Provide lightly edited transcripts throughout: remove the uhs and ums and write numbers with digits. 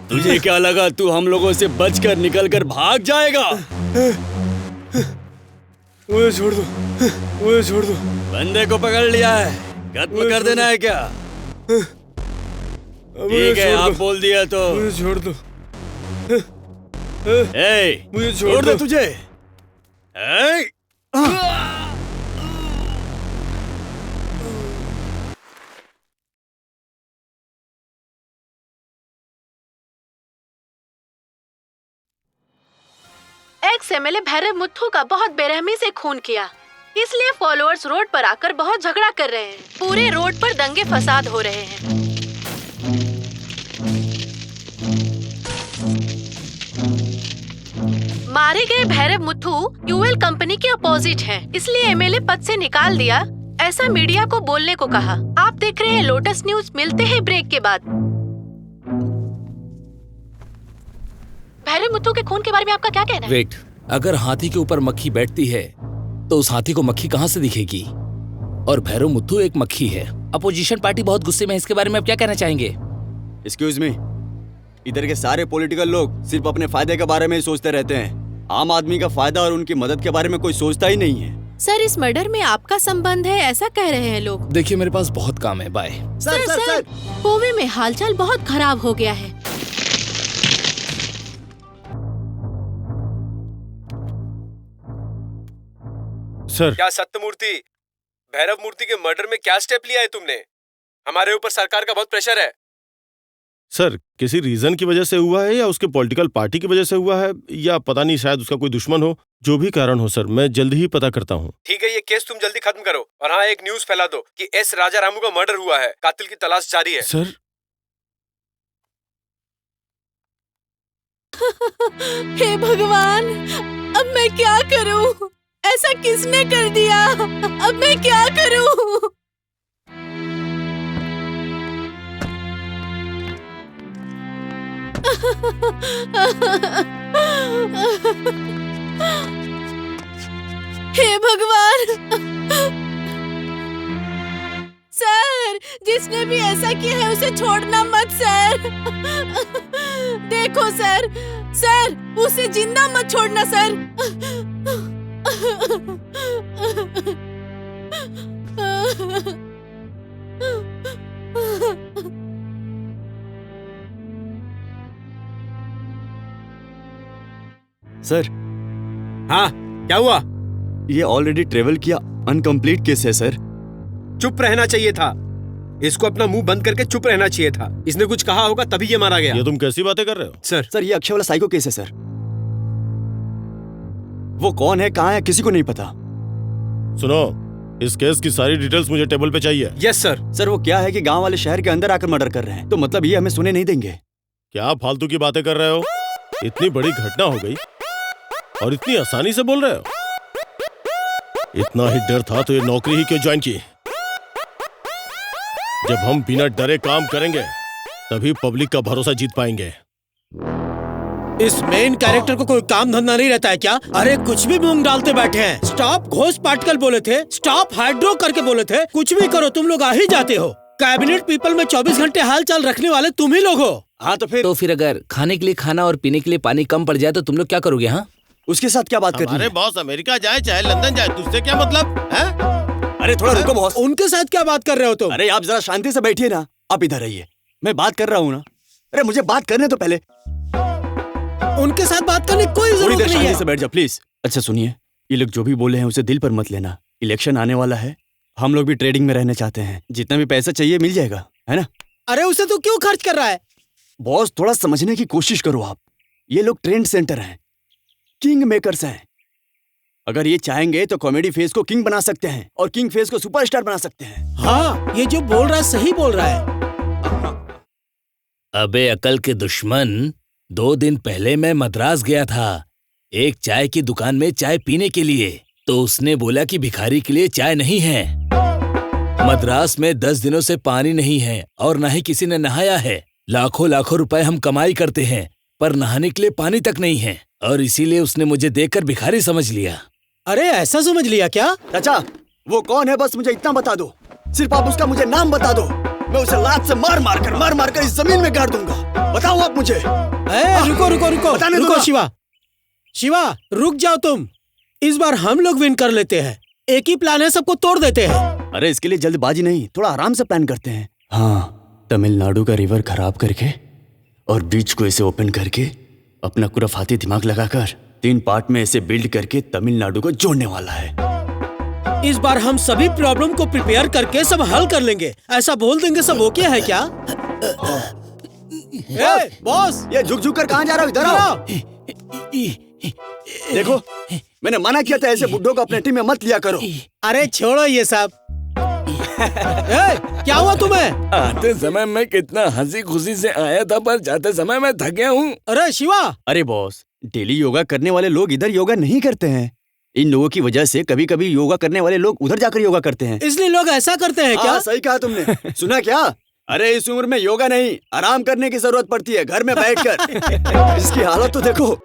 तुझे क्या लगा तू हम लोगों से बचकर निकलकर भाग जाएगा? मुझे छोड़ दो, मुझे छोड़ दो। बंदे को पकड़ लिया है, खत्म कर देना है क्या? ठीक है, आप बोल दिया तो। मुझे छोड़ दो। मुझे छोड़ दे तुझे। एक्स एमएलए भैरव मुथ्थू का बहुत बेरहमी से खून किया, इसलिए फॉलोअर्स रोड पर आकर बहुत झगड़ा कर रहे हैं। पूरे रोड पर दंगे फसाद हो रहे हैं। मारे गए भैरव मुथ्थू यूएल कंपनी के अपोजिट हैं, इसलिए एमएलए पद से निकाल दिया, ऐसा मीडिया को बोलने को कहा। आप देख रहे हैं लोटस न्यूज। मिलते हैं ब्रेक के बाद। भैरव मुथ्थू के खून के बारे में आपका क्या कहना है? वेट, अगर हाथी के ऊपर मक्खी बैठती है तो उस हाथी को मक्खी कहाँ से दिखेगी? और भैरव मुथ्थू एक मक्खी है। अपोजिशन पार्टी बहुत गुस्से में है, इसके बारे में आप क्या कहना चाहेंगे? एक्सक्यूज मी, इधर के सारे पॉलिटिकल लोग सिर्फ अपने फायदे के बारे में ही सोचते रहते हैं। आम आदमी का फायदा और उनकी मदद के बारे में कोई सोचता ही नहीं है। सर, इस मर्डर में आपका संबंध है, ऐसा कह रहे हैं लोग। देखिए, मेरे पास बहुत काम है, बाय। सर, कोवे में हालचाल बहुत खराब हो गया है। सर, क्या सत्यमूर्ति, भैरव मूर्ति के मर्डर में क्या स्टेप लिया है तुमने? हमारे ऊपर सरकार का बहुत प्रेशर है। सर, किसी रीजन की वजह से हुआ है या उसके पॉलिटिकल पार्टी की वजह से हुआ है, या पता नहीं, शायद उसका कोई दुश्मन हो। जो भी कारण हो सर, मैं जल्दी ही पता करता हूँ। ठीक है, ये केस तुम जल्दी खत्म करो। और हाँ, एक न्यूज फैला दो कि एस राजा रामू का मर्डर हुआ है। कातिल की तलाश जारी है। सर, हे भगवान, अब मैं क्या करूं? ऐसा किसने कर दिया? अब मैं क्या करूं? हे भगवान! सर, जिसने भी ऐसा किया है उसे छोड़ना मत सर। देखो सर, सर, उसे जिंदा मत छोड़ना सर। सर, हाँ, क्या हुआ? ये ऑलरेडी ट्रेवल किया अनकंप्लीट केस है सर। चुप रहना चाहिए था। इसको अपना मुंह बंद करके चुप रहना चाहिए था। इसने कुछ कहा होगा तभी ये मारा गया। ये तुम कैसी बातें कर रहे हो? सर, ये अक्षय वाला साइको केस है सर। वो कौन है, कहाँ है, किसी को नहीं पता। सुनो, इस केस की सारी डिटेल्स मुझे टेबल पे चाहिए। Yes sir. सर, वो क्या है कि गांव वाले शहर के अंदर आकर मर्डर कर रहे हैं, तो मतलब ये हमें सुने नहीं देंगे। क्या फालतू की बातें कर रहे हो? इतनी बड़ी घटना हो गई और इतनी आसानी से बोल रहे हो? इतना ही डर था तो ये नौकरी ही क्यों ज्वाइन की? जब हम बिना डरे काम करेंगे तभी पब्लिक का भरोसा जीत पाएंगे। इस मेन कैरेक्टर को कोई काम धंधा नहीं रहता है क्या? अरे कुछ भी मूंग डालते बैठे हैं। स्टॉप घोष पार्टिकल बोले थे, स्टॉप हाइड्रो करके बोले थे। कुछ भी करो, तुम लोग आ ही जाते हो। कैबिनेट पीपल में 24 घंटे हाल चाल रखने वाले तुम ही लोग हो। हाँ, तो फिर अगर खाने के लिए खाना और पीने के लिए पानी कम पड़ जाए तो तुम लोग क्या करोगे? हाँ, उसके साथ क्या बात करनी है? अरे बॉस अमेरिका जाए चाहे लंदन जाए, तुझसे क्या मतलब है? अरे थोड़ा रुको बॉस। उनके साथ क्या बात कर रहे हो तुम? अरे आप जरा शांति से बैठिए ना। आप इधर रहिए, मैं बात कर रहा हूँ ना। अरे मुझे बात करने तो पहले। उनके साथ बात करने की कोई थोड़ी जरूरत देर नहीं शांति है। से बैठ जा प्लीज। अच्छा सुनिए, ये लोग जो भी बोले हैं उसे दिल पर मत लेना। इलेक्शन आने वाला है, हम लोग भी ट्रेडिंग में रहना चाहते हैं। जितना भी पैसा चाहिए मिल जाएगा, है ना? अरे उसे तू क्यों खर्च कर रहा है? बॉस, थोड़ा समझने की कोशिश करो आप। ये लोग ट्रेंड सेंटर हैं, किंग मेकर्स हैं। अगर ये चाहेंगे तो कॉमेडी फेस को किंग बना सकते हैं और किंग फेस को सुपरस्टार बना सकते हैं। हाँ, ये जो बोल रहा है सही बोल रहा है। अबे अकल के दुश्मन, 2 दिन पहले मैं मद्रास गया था एक चाय की दुकान में चाय पीने के लिए। तो उसने बोला कि भिखारी के लिए चाय नहीं है। मद्रास में 10 दिनों से पानी नहीं है और न ही किसी ने नहाया है। लाखों लाखों रुपए हम कमाई करते हैं पर नहाने के लिए पानी तक नहीं है, और इसीलिए उसने मुझे देखकर भिखारी समझ लिया। अरे ऐसा समझ लिया क्या? चाचा, वो कौन है बस मुझे इतना बता दो। सिर्फ आप उसका मुझे नाम बता दो। मैं उसे लात से मार मार कर इस जमीन में गाड़ दूंगा। बताओ आप मुझे। रुको रुको रुको बताने दो रुको ना। शिवा, शिवा रुक जाओ तुम। इस बार हम लोग विन कर लेते हैं। एक ही प्लान है, सबको तोड़ देते हैं। अरे इसके लिए जल्दबाजी नहीं, थोड़ा आराम से प्लान करते हैं। हाँ, तमिलनाडु का रिवर खराब करके और बीच को इसे ओपन करके अपना खुराफाती दिमाग लगाकर 3 पार्ट में इसे बिल्ड करके तमिलनाडु को जोड़ने वाला है। इस बार हम सभी प्रॉब्लम को प्रिपेयर करके सब हल कर लेंगे। ऐसा बोल देंगे सब ओके है क्या? बॉस, ये झुक कर कहाँ जा रहा हो? इधर आओ। देखो, मैंने मना किया था ऐसे बुड्ढों को अपने टीम में मत लिया करो। अरे छोड़ो ये सब। क्या हुआ तुम्हें? आते समय मैं कितना हंसी खुशी से आया था, पर जाते समय मैं थक गया हूँ। अरे शिवा, अरे बॉस, डेली योगा करने वाले लोग इधर योगा नहीं करते हैं। इन लोगों की वजह से कभी कभी योगा करने वाले लोग उधर जाकर योगा करते हैं। इसलिए लोग ऐसा करते हैं क्या? सही कहा तुमने। सुना क्या? अरे इस उम्र में योगा नहीं, आराम करने की जरूरत पड़ती है घर में बैठकर। इसकी हालत तो देखो।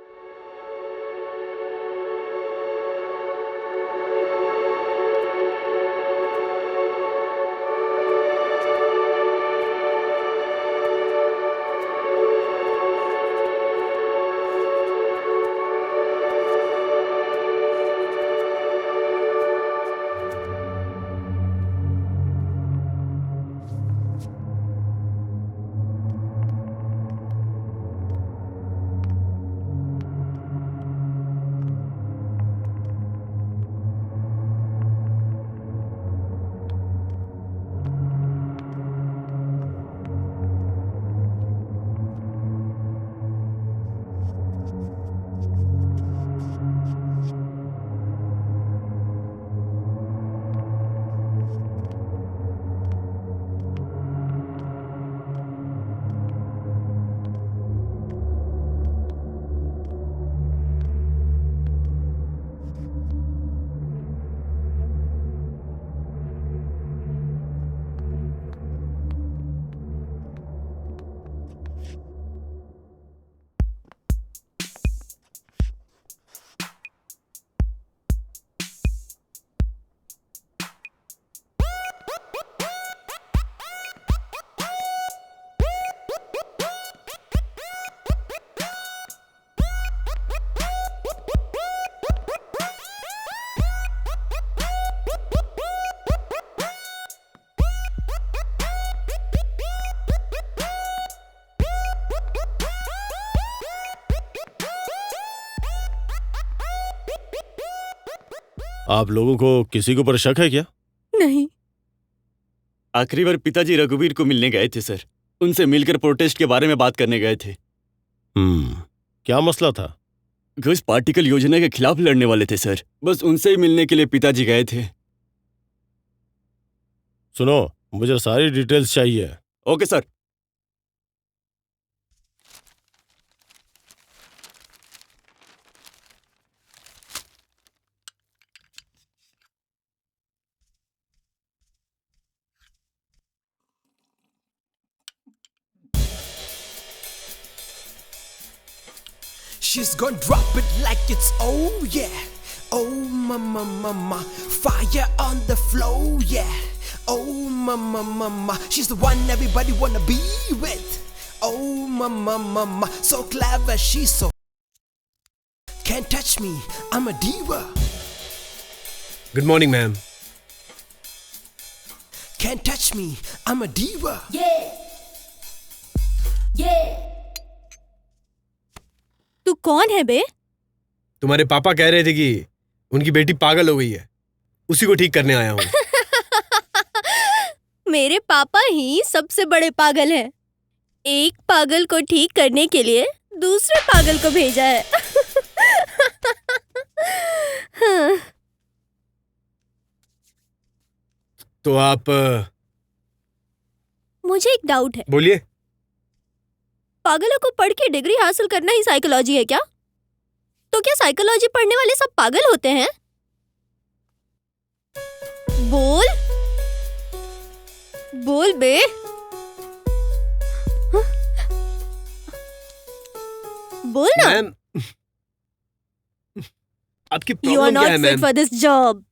आप लोगों को किसी के ऊपर शक है क्या? नहीं। आखिरी बार पिताजी रघुवीर को मिलने गए थे सर। उनसे मिलकर प्रोटेस्ट के बारे में बात करने गए थे। क्या मसला था? घुस पार्टिकल योजना के खिलाफ लड़ने वाले थे सर। बस उनसे ही मिलने के लिए पिताजी गए थे। सुनो, मुझे सारी डिटेल्स चाहिए। Okay sir. She's gonna drop it like it's oh yeah. Oh mama mama, fire on the floor yeah. Oh mama mama, she's the one everybody wanna be with. Oh mama mama, so clever, she's so can't touch me, I'm a diva. Good morning ma'am. Can't touch me, I'm a diva. तू कौन है बे? तुम्हारे पापा कह रहे थे कि उनकी बेटी पागल हो गई है, उसी को ठीक करने आया हूँ। मेरे पापा ही सबसे बड़े पागल हैं। एक पागल को ठीक करने के लिए दूसरे पागल को भेजा है। तो आप मुझे एक डाउट है। बोलिए। पागलों को पढ़ के डिग्री हासिल करना ही साइकोलॉजी है क्या? तो क्या साइकोलॉजी पढ़ने वाले सब पागल होते हैं? बोल बोल बे। बोल ना। मैम, आपकी यू आर प्रॉब्लम क्या है not fit ma'am? For this job.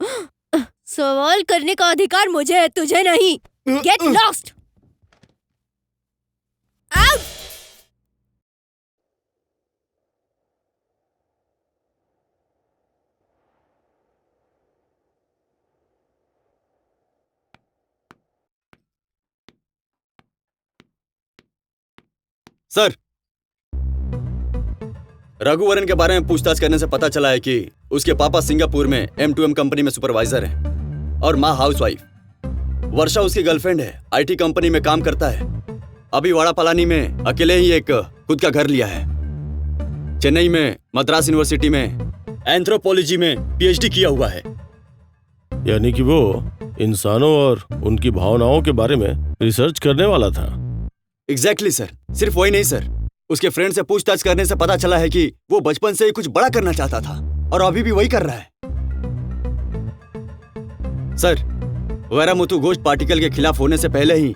सवाल करने का अधिकार मुझे है, तुझे नहीं। Get lost. सर, रघुवरन के बारे में पूछताछ करने से पता चला है कि उसके पापा सिंगापुर में M2M कंपनी में सुपरवाइजर हैं और माँ हाउसवाइफ। वर्षा उसकी गर्लफ्रेंड है, IT कंपनी में काम करता है। अभी वाड़ा पलानी में अकेले ही एक खुद का घर लिया है। चेन्नई में मद्रास यूनिवर्सिटी में एंथ्रोपोलॉजी में PhD किया हुआ है। यानी कि वो इंसानों और उनकी भावनाओं के बारे में रिसर्च करने वाला था। Exactly sir. सिर्फ वही नहीं सर, उसके फ्रेंड से पूछताछ करने से पता चला है कि वो बचपन से ही कुछ बड़ा करना चाहता था और अभी भी वही कर रहा है। सर, वैरामुथु घोष पार्टिकल के खिलाफ होने से पहले ही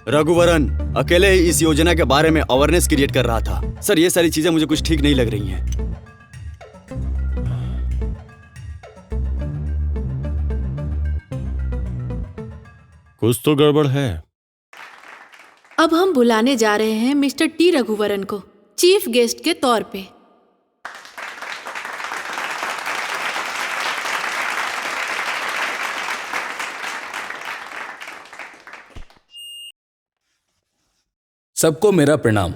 रघुवरन अकेले ही इस योजना के बारे में अवेयरनेस क्रिएट कर रहा था। सर, ये सारी चीजें मुझे कुछ ठीक नहीं लग रही हैं। कुछ तो गड़बड़ है। अब हम बुलाने जा रहे हैं मिस्टर टी रघुवरन को चीफ गेस्ट के तौर पे। सबको मेरा प्रणाम।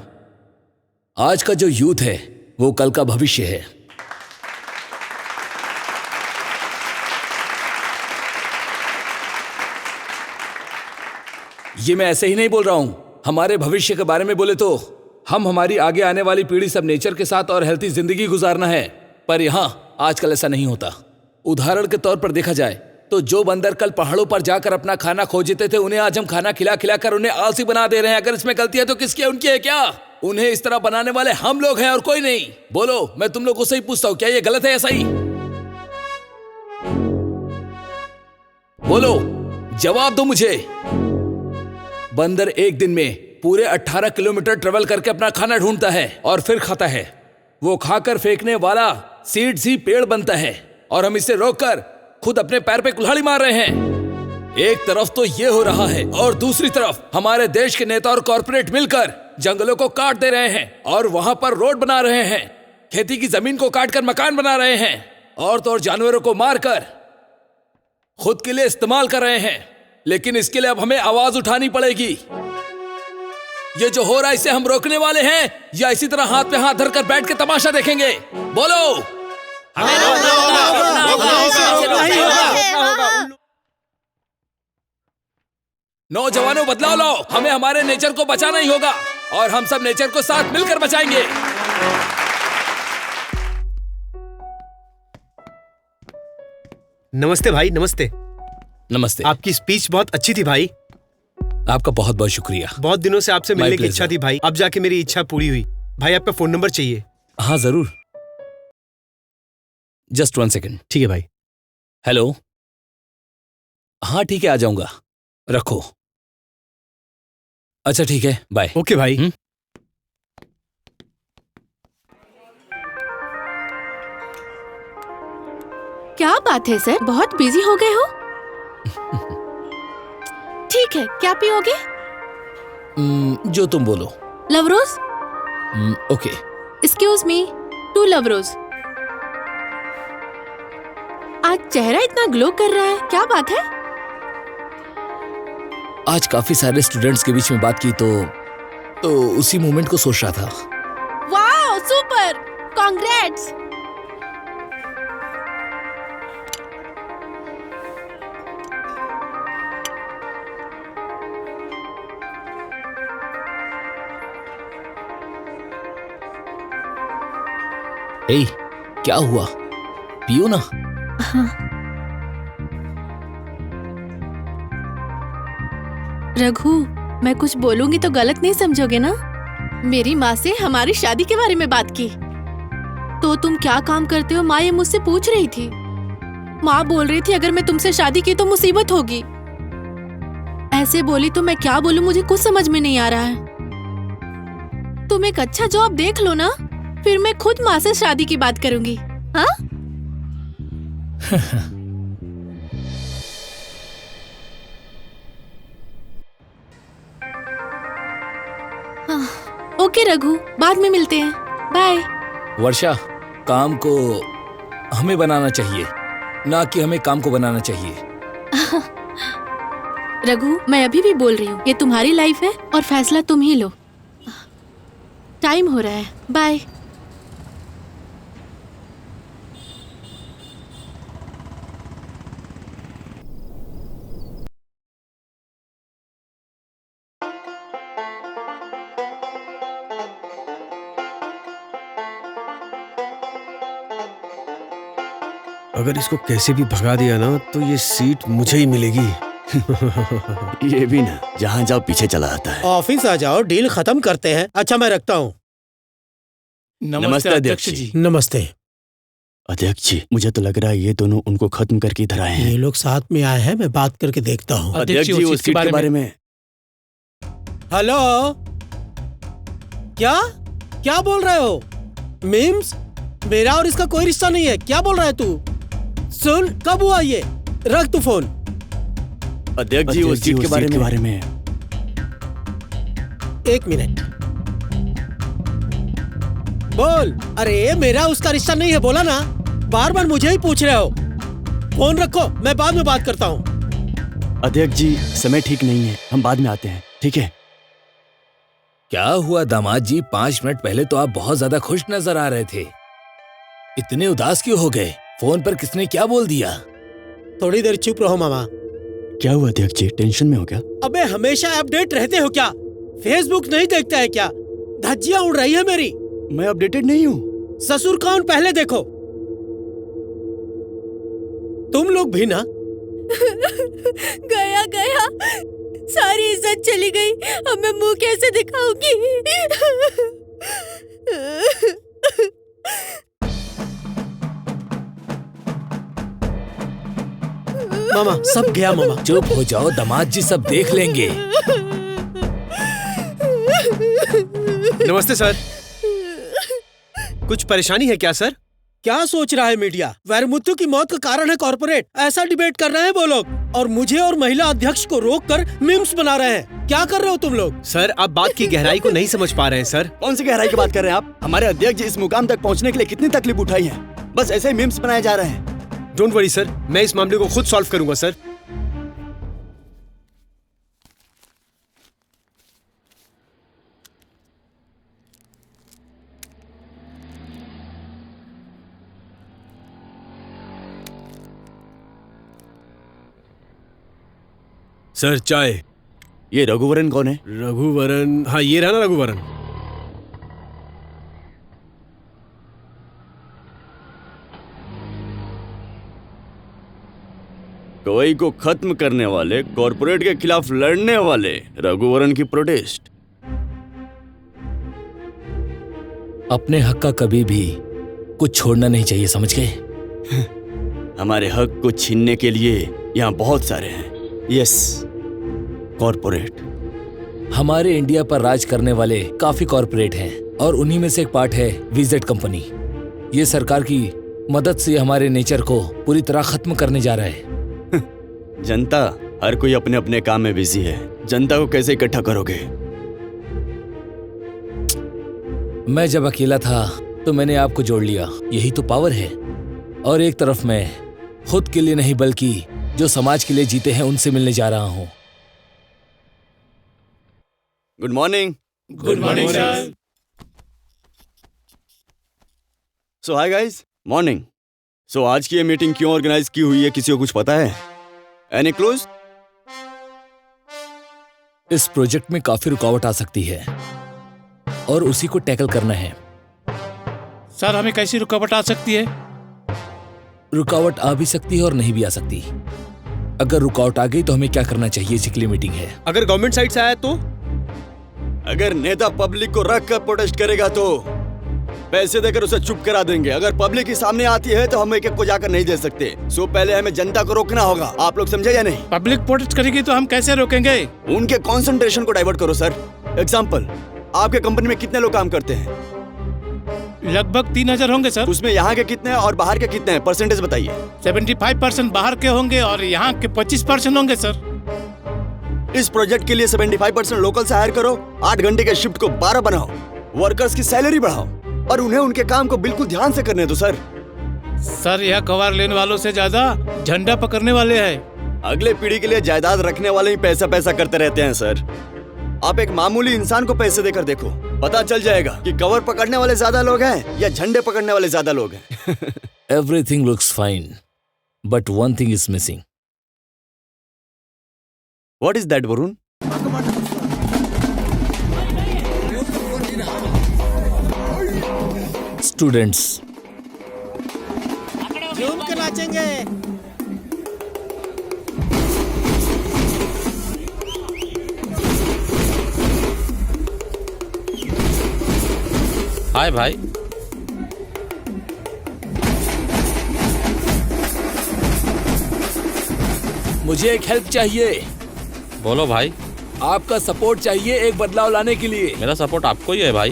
आज का जो यूथ है वो कल का भविष्य है। ये मैं ऐसे ही नहीं बोल रहा हूं। हमारे भविष्य के बारे में बोले तो हम हमारी आगे आने वाली पीढ़ी सब नेचर के साथ और हेल्थी जिंदगी गुजारना है, पर यहां आजकल ऐसा नहीं होता। उदाहरण के तौर पर देखा जाए तो जो बंदर कल पहाड़ों पर जाकर अपना खाना खोजते थे, उन्हें आज हम खाना खिला खिलाकर उन्हें आलसी बना दे रहे हैं। अगर इसमें गलती है तो किसकी है? उनकी है क्या? उन्हें इस तरह बनाने वाले हम लोग हैं और कोई नहीं। बोलो, मैं तुम लोगों से ही पूछता हूं, क्या ये गलत है या सही? बोलो, जवाब दो मुझे। बंदर एक दिन में पूरे 18 किलोमीटर ट्रेवल करके अपना खाना ढूंढता है और फिर खाता है। वो खाकर फेंकने वाला सीड्स ही पेड़ बनता है और हम इसे रोककर खुद अपने पैर पे कुल्हाड़ी मार रहे हैं। एक तरफ तो ये हो रहा है और दूसरी तरफ हमारे देश के नेता और कॉर्पोरेट मिलकर जंगलों को काट दे रहे हैं और वहां पर रोड बना रहे हैं। खेती की जमीन को काटकर मकान बना रहे हैं और तो और जानवरों को मारकर खुद के लिए इस्तेमाल कर रहे हैं। लेकिन इसके लिए अब हमें आवाज उठानी पड़ेगी। ये जो हो रहा है इसे हम रोकने वाले हैं या इसी तरह हाथ पे हाथ धरकर बैठ के तमाशा देखेंगे? बोलो। हमें रोकना होगा। नौजवानों, बदलाव लाओ। हमें हमारे नेचर को बचाना ही होगा और हम सब नेचर को साथ मिलकर बचाएंगे। नमस्ते भाई, नमस्ते। नमस्ते। आपकी स्पीच बहुत अच्छी थी भाई। आपका बहुत बहुत शुक्रिया। बहुत दिनों से आपसे मिलने की इच्छा थी भाई, अब जाके मेरी इच्छा पूरी हुई। भाई, आपका फोन नंबर चाहिए। हाँ जरूर, जस्ट 1 सेकेंड। ठीक है भाई। हेलो। हाँ ठीक है, आ जाऊंगा। रखो। अच्छा ठीक है, बाय। ओके भाई। क्या बात है सर, बहुत बिजी हो गए हो? ठीक है, क्या पियोगे? जो तुम बोलो। लव रोज? ओके। एक्सक्यूज मी, 2 लव रोज। आज चेहरा इतना ग्लो कर रहा है, क्या बात है? आज काफी सारे स्टूडेंट्स के बीच में बात की तो उसी मोमेंट को सोच रहा था। Wow, super, congrats. ए, क्या हुआ? पियो ना। रघु, मैं कुछ बोलूंगी तो गलत नहीं समझोगे ना? मेरी माँ से हमारी शादी के बारे में बात की तो तुम क्या काम करते हो, माँ ये मुझसे पूछ रही थी। माँ बोल रही थी अगर मैं तुमसे शादी की तो मुसीबत होगी। ऐसे बोली तो मैं क्या बोलूं, मुझे कुछ समझ में नहीं आ रहा है। तुम एक अच्छा जॉब देख लो ना, फिर मैं खुद माँ से शादी की बात करूंगी। हाँ? रघु, बाद में मिलते हैं। बाय। वर्षा, काम को हमें बनाना चाहिए, ना कि हमें काम को बनाना चाहिए। रघु, मैं अभी भी बोल रही हूँ, ये तुम्हारी लाइफ है और फैसला तुम ही लो। टाइम हो रहा है, बाय। अगर इसको कैसे भी भगा दिया ना तो ये सीट मुझे ही मिलेगी। ये भी ना, जहाँ जाओ पीछे चला आता है। ऑफिस आ जाओ, डील खत्म करते हैं। अच्छा, मैं रखता हूँ। नमस्ते अध्यक्ष जी। नमस्ते। अध्यक्ष जी, मुझे तो लग रहा है ये दोनों उनको खत्म करके इधर आए हैं। ये लोग साथ में आए हैं, मैं बात करके देखता हूँ। अध्यक्ष जी, उस सीट के बारे में। हेलो, क्या क्या बोल रहे हो? मीम्स, मेरा और इसका कोई रिश्ता नहीं है। क्या बोल रहा है तू? सुन, कब हुआ ये? रख तू फोन। अध्यक्ष जी, उस सीट के बारे में। एक मिनट, बोल। अरे मेरा उसका रिश्ता नहीं है, बोला ना। बार बार मुझे ही पूछ रहे हो। फोन रखो, मैं बाद में बात करता हूँ। अध्यक्ष जी, समय ठीक नहीं है, हम बाद में आते हैं, ठीक है? क्या हुआ दामाद जी? 5 मिनट पहले तो आप बहुत ज्यादा खुश नजर आ रहे थे, इतने उदास क्यों हो गए? फोन पर किसने क्या बोल दिया? थोड़ी देर चुप रहो मामा। क्या हुआ अध्यक्ष जी, टेंशन में हो क्या? अबे हमेशा अपडेट रहते हो क्या? फेसबुक नहीं देखता है क्या? धज्जियां उड़ रही है मेरी। मैं अपडेटेड नहीं हूँ। ससुर कौन पहले देखो। तुम लोग भी ना। गया गया, सारी इज्जत चली गई। अब मैं मुंह कैसे दिखाऊंगी? मामा, सब गया मामा। चुप हो जाओ दामाद जी, सब देख लेंगे। नमस्ते सर। कुछ परेशानी है क्या सर? क्या सोच रहा है मीडिया? वैरमुत्तु की मौत का कारण है कॉर्पोरेट, ऐसा डिबेट कर रहे हैं वो लोग, और मुझे और महिला अध्यक्ष को रोककर मीम्स बना रहे हैं। क्या कर रहे हो तुम लोग? सर, आप बात की गहराई को नहीं समझ पा रहे हैं सर। कौन सी गहराई की बात कर रहे हैं आप? हमारे अध्यक्ष जी इस मुकाम तक पहुंचने के लिए कितनी तकलीफ उठाई है, बस ऐसे ही मीम्स बनाए जा रहे हैं। डोंट वरी सर, मैं इस मामले को खुद सॉल्व करूंगा सर। सर, चाय। ये रघुवरन कौन है? रघुवरन? हाँ, ये रहा ना रघुवरन। कवई को खत्म करने वाले, कॉर्पोरेट के खिलाफ लड़ने वाले रघुवरन की प्रोटेस्ट। अपने हक का कभी भी कुछ छोड़ना नहीं चाहिए, समझ गए? हमारे हक को छीनने के लिए यहाँ बहुत सारे हैं। Yes, corporate. हमारे इंडिया पर राज करने वाले काफी कॉर्पोरेट हैं, और उन्हीं में से एक पार्ट है वीजेड कंपनी। ये सरकार की मदद से हमारे नेचर को पूरी तरह खत्म करने जा रहा है। जनता, हर कोई अपने अपने काम में बिजी है, जनता को कैसे इकट्ठा करोगे? मैं जब अकेला था तो मैंने आपको जोड़ लिया, यही तो पावर है। और एक तरफ मैं खुद के लिए नहीं बल्कि जो समाज के लिए जीते हैं उनसे मिलने जा रहा हूं। Good morning. Good morning sir. So hi guys, morning. So आज की ये मीटिंग क्यों ऑर्गेनाइज की हुई है, किसी को कुछ पता है? Any clues? इस प्रोजेक्ट में काफी रुकावट आ सकती है और उसी को टैकल करना है। सर, हमें कैसी रुकावट आ सकती है? रुकावट आ भी सकती है और नहीं भी आ सकती। अगर रुकावट आ गई तो हमें क्या करना चाहिए, इसी के लिए मीटिंग है। अगर गवर्नमेंट साइड से आया तो? अगर नेता पब्लिक को रख कर प्रोटेस्ट करेगा तो पैसे देकर उसे चुप करा देंगे। अगर पब्लिक के सामने आती है तो हम एक एक को जाकर नहीं दे सकते। सो पहले हमें जनता को रोकना होगा। आप लोग समझे या नहीं? पब्लिक प्रोटेस्ट करेगी तो हम कैसे रोकेंगे? उनके कंसंट्रेशन को डाइवर्ट करो सर। एग्जांपल, आपके कंपनी में कितने लोग काम करते हैं? लगभग 3000 होंगे सर। उसमें यहाँ के कितने हैं और बाहर के कितने हैं? परसेंटेज बताइए। 75% बाहर के होंगे और यहाँ के 25% होंगे सर। इस प्रोजेक्ट के लिए 75% लोकल से हायर करो, 8 घंटे के शिफ्ट को 12 बनाओ, वर्कर्स की सैलरी बढ़ाओ और उन्हें उनके काम को बिल्कुल ध्यान से करने दो सर। सर यह कवर लेने वालों से ज्यादा झंडा पकड़ने वाले हैं। अगले पीढ़ी के लिए जायदाद रखने वाले ही पैसा पैसा करते रहते हैं सर। आप एक मामूली इंसान को पैसे देकर देखो, पता चल जाएगा कि कवर पकड़ने वाले ज्यादा लोग हैं या झंडे पकड़ने वाले ज्यादा लोग हैं। Everything looks fine, but one thing is missing. What is that Varun? Students, झूम के नाचेंगे। हाय भाई। मुझे एक हेल्प चाहिए। बोलो भाई। आपका सपोर्ट चाहिए एक बदलाव लाने के लिए। मेरा सपोर्ट आपको ही है भाई।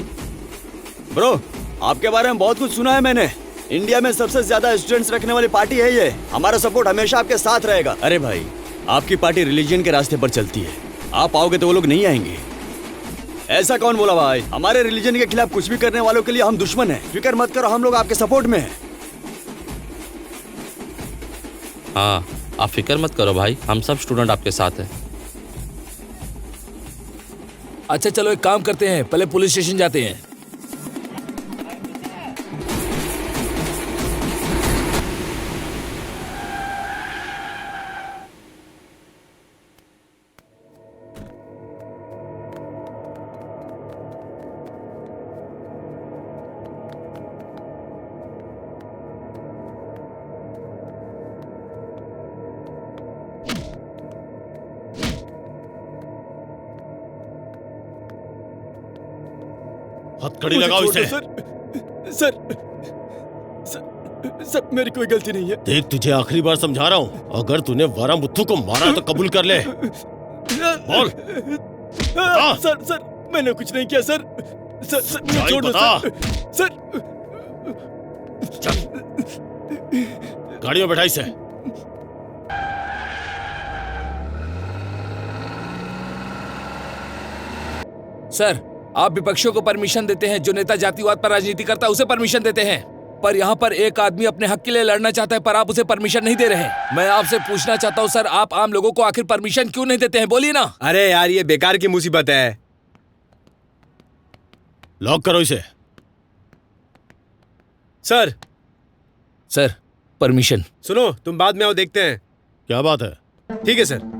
ब्रो, आपके बारे में बहुत कुछ सुना है मैंने। इंडिया में सबसे ज्यादा स्टूडेंट्स रखने वाली पार्टी है ये। हमारा सपोर्ट हमेशा आपके साथ रहेगा। अरे भाई, आपकी पार्टी रिलीजन के रास्ते पर चलती है, आप आओगे तो वो लोग नहीं आएंगे। ऐसा कौन बोला भाई? हमारे रिलीजन के खिलाफ कुछ भी करने वालों के लिए हम दुश्मन हैं। फिक्र मत करो, हम लोग आपके सपोर्ट में हैं। हाँ, आप फिक्र मत करो भाई, हम सब स्टूडेंट आपके साथ हैं। अच्छा चलो एक काम करते हैं, पहले पुलिस स्टेशन जाते हैं। हथकड़ी लगाओ इसे। सर, मेरी कोई गलती नहीं है। देख, तुझे आखिरी बार समझा रहा हूँ, अगर तूने वारामुथु को मारा तो कबूल कर ले। बोल। सर, मैंने कुछ नहीं किया सर। सर, मुझे छोड़ दो सर। चल, गाड़ी में बैठा इसे। सर, आप विपक्षियों को परमिशन देते हैं, जो नेता जातिवाद पर राजनीति करता है उसे परमिशन देते हैं, पर यहाँ पर एक आदमी अपने हक के लिए लड़ना चाहता है पर आप उसे परमिशन नहीं दे रहे हैं। मैं आपसे पूछना चाहता हूँ सर, आप आम लोगों को आखिर परमिशन क्यों नहीं देते हैं? बोलिए ना। अरे यार, ये बेकार की मुसीबत है। लॉक करो इसे। Sir, permission. सुनो, तुम बाद में आओ, देखते हैं। क्या बात है? ठीक है सर।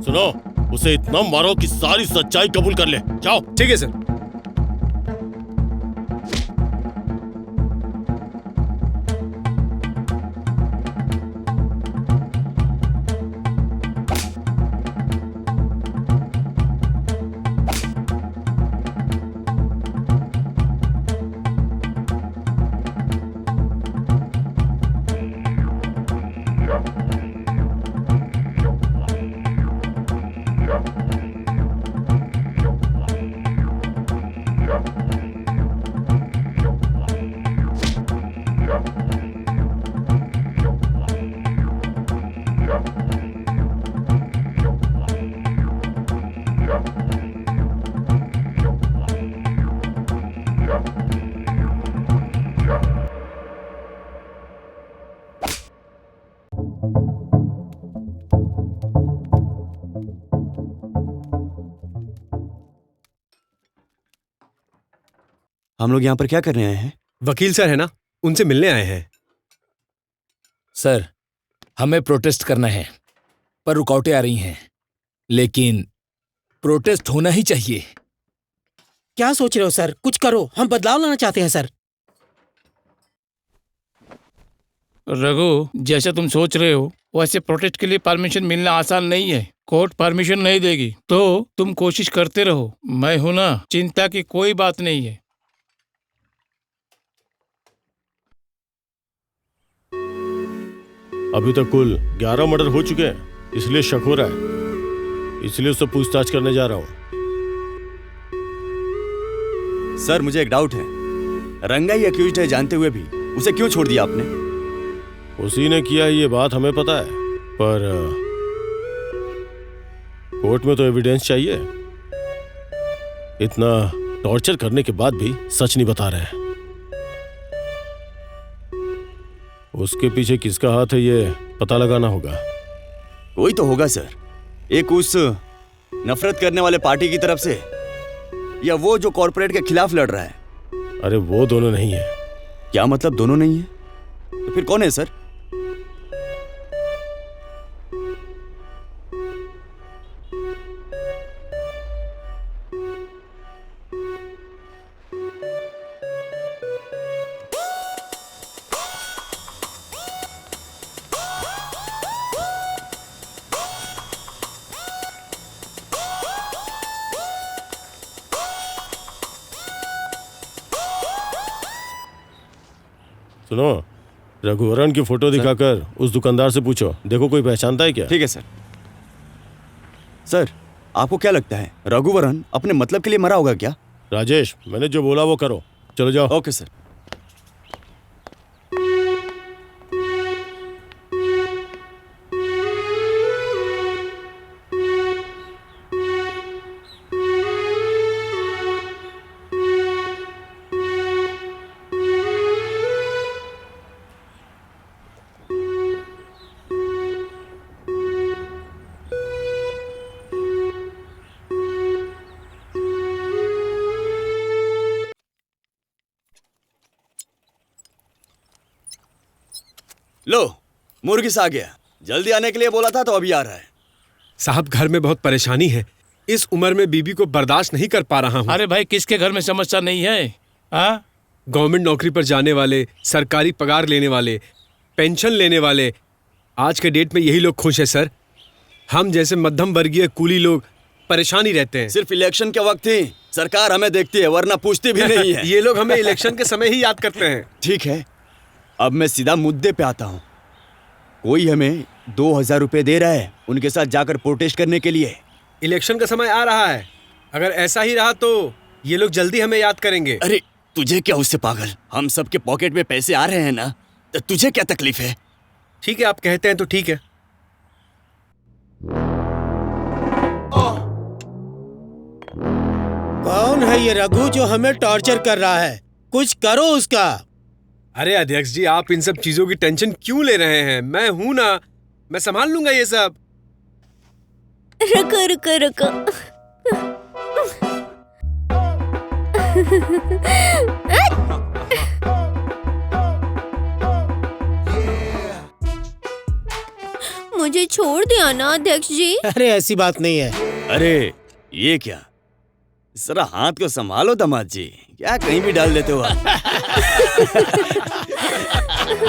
सुनो, उसे इतना मारो कि सारी सच्चाई कबूल कर ले। जाओ। ठीक है सर। हम लोग यहाँ पर क्या करने आए हैं? वकील सर है ना, उनसे मिलने आए हैं। सर, हमें प्रोटेस्ट करना है पर रुकावटें आ रही हैं, लेकिन प्रोटेस्ट होना ही चाहिए। क्या सोच रहे हो सर? कुछ करो, हम बदलाव लाना चाहते हैं सर। रघु, जैसे तुम सोच रहे हो वैसे प्रोटेस्ट के लिए परमिशन मिलना आसान नहीं है। कोर्ट परमिशन नहीं देगी, तो तुम कोशिश करते रहो। मैं हूं ना, चिंता की कोई बात नहीं है। अभी तक कुल 11 मर्डर हो चुके हैं, इसलिए शक हो रहा है, इसलिए उससे पूछताछ करने जा रहा हूँ। सर, मुझे एक डाउट है। रंगा ही अक्यूज्ड है जानते हुए भी उसे क्यों छोड़ दिया आपने? उसी ने किया है, ये बात हमें पता है, पर कोर्ट में तो एविडेंस चाहिए। इतना टॉर्चर करने के बाद भी सच नहीं बता रहे हैं। उसके पीछे किसका हाथ है ये पता लगाना होगा। कोई तो होगा सर, एक उस नफरत करने वाले पार्टी की तरफ से, या वो जो कॉर्पोरेट के खिलाफ लड़ रहा है। अरे वो दोनों नहीं है। क्या मतलब दोनों नहीं है? तो फिर कौन है सर? सुनो, रघुवरन की फोटो दिखाकर उस दुकानदार से पूछो, देखो कोई पहचानता है क्या। ठीक है सर। सर, आपको क्या लगता है रघुवरन अपने मतलब के लिए मरा होगा क्या? राजेश, मैंने जो बोला वो करो, चलो जाओ। Okay sir. लो, मुर्गिस आ गया। जल्दी आने के लिए बोला था तो अभी आ रहा है। साहब, घर में बहुत परेशानी है। इस उम्र में बीबी को बर्दाश्त नहीं कर पा रहा हूँ। अरे भाई, किसके घर में समस्या नहीं है? हाँ, गवर्नमेंट नौकरी पर जाने वाले, सरकारी पगार लेने वाले, पेंशन लेने वाले, आज के डेट में यही लोग खुश है सर। हम जैसे मध्यम वर्गीय कूली लोग परेशानी रहते हैं। सिर्फ इलेक्शन के वक्त ही सरकार हमें देखती है, वरना पूछती भी नहीं है। ये लोग हमें इलेक्शन के समय ही याद करते हैं। ठीक है, अब मैं सीधा मुद्दे पे आता हूँ। कोई हमें 2000 रुपए दे रहा है उनके साथ जाकर प्रोटेस्ट करने के लिए। इलेक्शन का समय आ रहा है, अगर ऐसा ही रहा तो ये लोग जल्दी हमें याद करेंगे। अरे तुझे क्या उससे पागल, हम सबके पॉकेट में पैसे आ रहे हैं ना, तो तुझे क्या तकलीफ है? ठीक है, आप कहते हैं तो ठीक है। कौन है ये रघु जो हमें टॉर्चर कर रहा है? कुछ करो उसका। अरे अध्यक्ष जी, आप इन सब चीजों की टेंशन क्यों ले रहे हैं? मैं हूं ना, मैं संभाल लूंगा ये सब। रुको रुको रुको। मुझे छोड़ दिया ना अध्यक्ष जी। अरे ऐसी बात नहीं है। अरे ये क्या, जरा हाथ को संभालो दामाद जी, क्या कहीं भी डाल देते हो आप?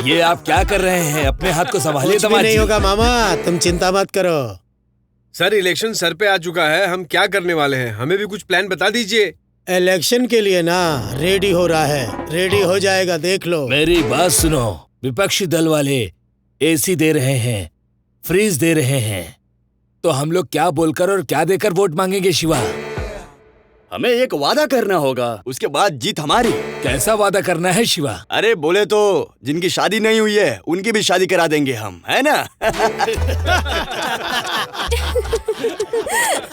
ये आप क्या कर रहे हैं? अपने हाथ को संभालिए कुछ भी दामाद नहीं जी। होगा मामा, तुम चिंता मत करो। सर, इलेक्शन सर पे आ चुका है, हम क्या करने वाले हैं? हमें भी कुछ प्लान बता दीजिए। इलेक्शन के लिए ना रेडी हो रहा है, रेडी हो जाएगा, देख लो। मेरी बात सुनो, विपक्षी दल वाले एसी दे रहे हैं, फ्रीज दे रहे हैं, तो हम लोग क्या बोलकर और क्या देकर वोट मांगेंगे शिवा? हमें एक वादा करना होगा, उसके बाद जीत हमारी। कैसा वादा करना है शिवा? अरे बोले तो जिनकी शादी नहीं हुई है उनकी भी शादी करा देंगे हम, है ना?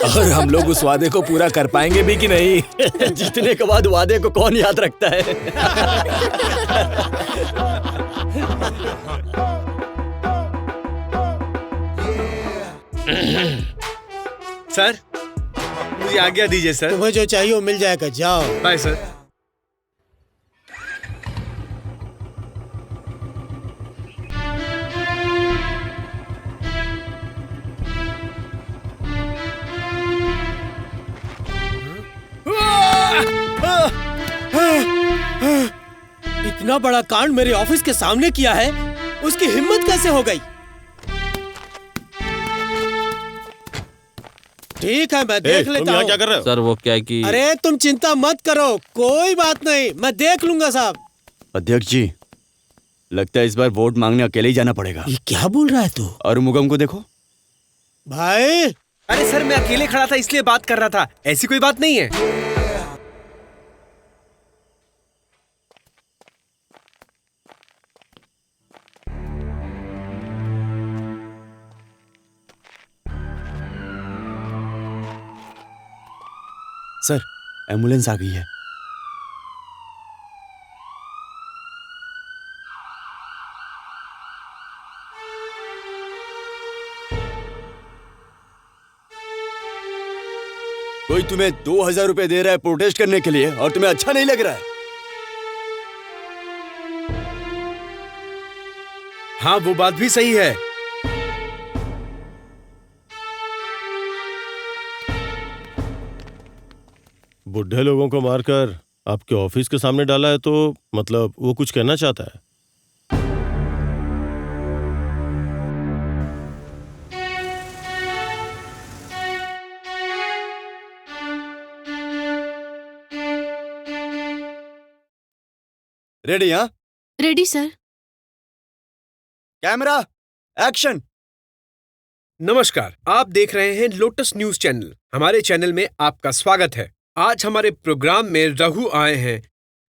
और हम लोग उस वादे को पूरा कर पाएंगे भी कि नहीं? जीतने के बाद वादे को कौन याद रखता है? सर, मुझे आज्ञा दीजिए सर। तुम्हें जो चाहिए वो मिल जाएगा, जाओ। Bye sir. इतना बड़ा कांड मेरे ऑफिस के सामने किया है, उसकी हिम्मत कैसे हो गई? ठीक है, मैं देख तुम लेता यहाँ हूँ। क्या कर रहे हो? सर वो क्या है कि अरे तुम चिंता मत करो, कोई बात नहीं, मैं देख लूंगा साहब। अध्यक्ष जी, लगता है इस बार वोट मांगने अकेले ही जाना पड़ेगा। ये क्या बोल रहा है तू? और मुगम को देखो। भाई अरे सर, मैं अकेले खड़ा था इसलिए बात कर रहा था, ऐसी कोई बात नहीं है। एम्बुलेंस आ गई है। कोई तुम्हें 2000 रुपए दे रहा है प्रोटेस्ट करने के लिए और तुम्हें अच्छा नहीं लग रहा है? हाँ, वो बात भी सही है। बुढ़े लोगों को मारकर आपके ऑफिस के सामने डाला है, तो मतलब वो कुछ कहना चाहता है। रेडी? हाँ, रेडी सर। Camera action. नमस्कार, आप देख रहे हैं लोटस न्यूज चैनल। हमारे चैनल में आपका स्वागत है। आज हमारे प्रोग्राम में रघु आए हैं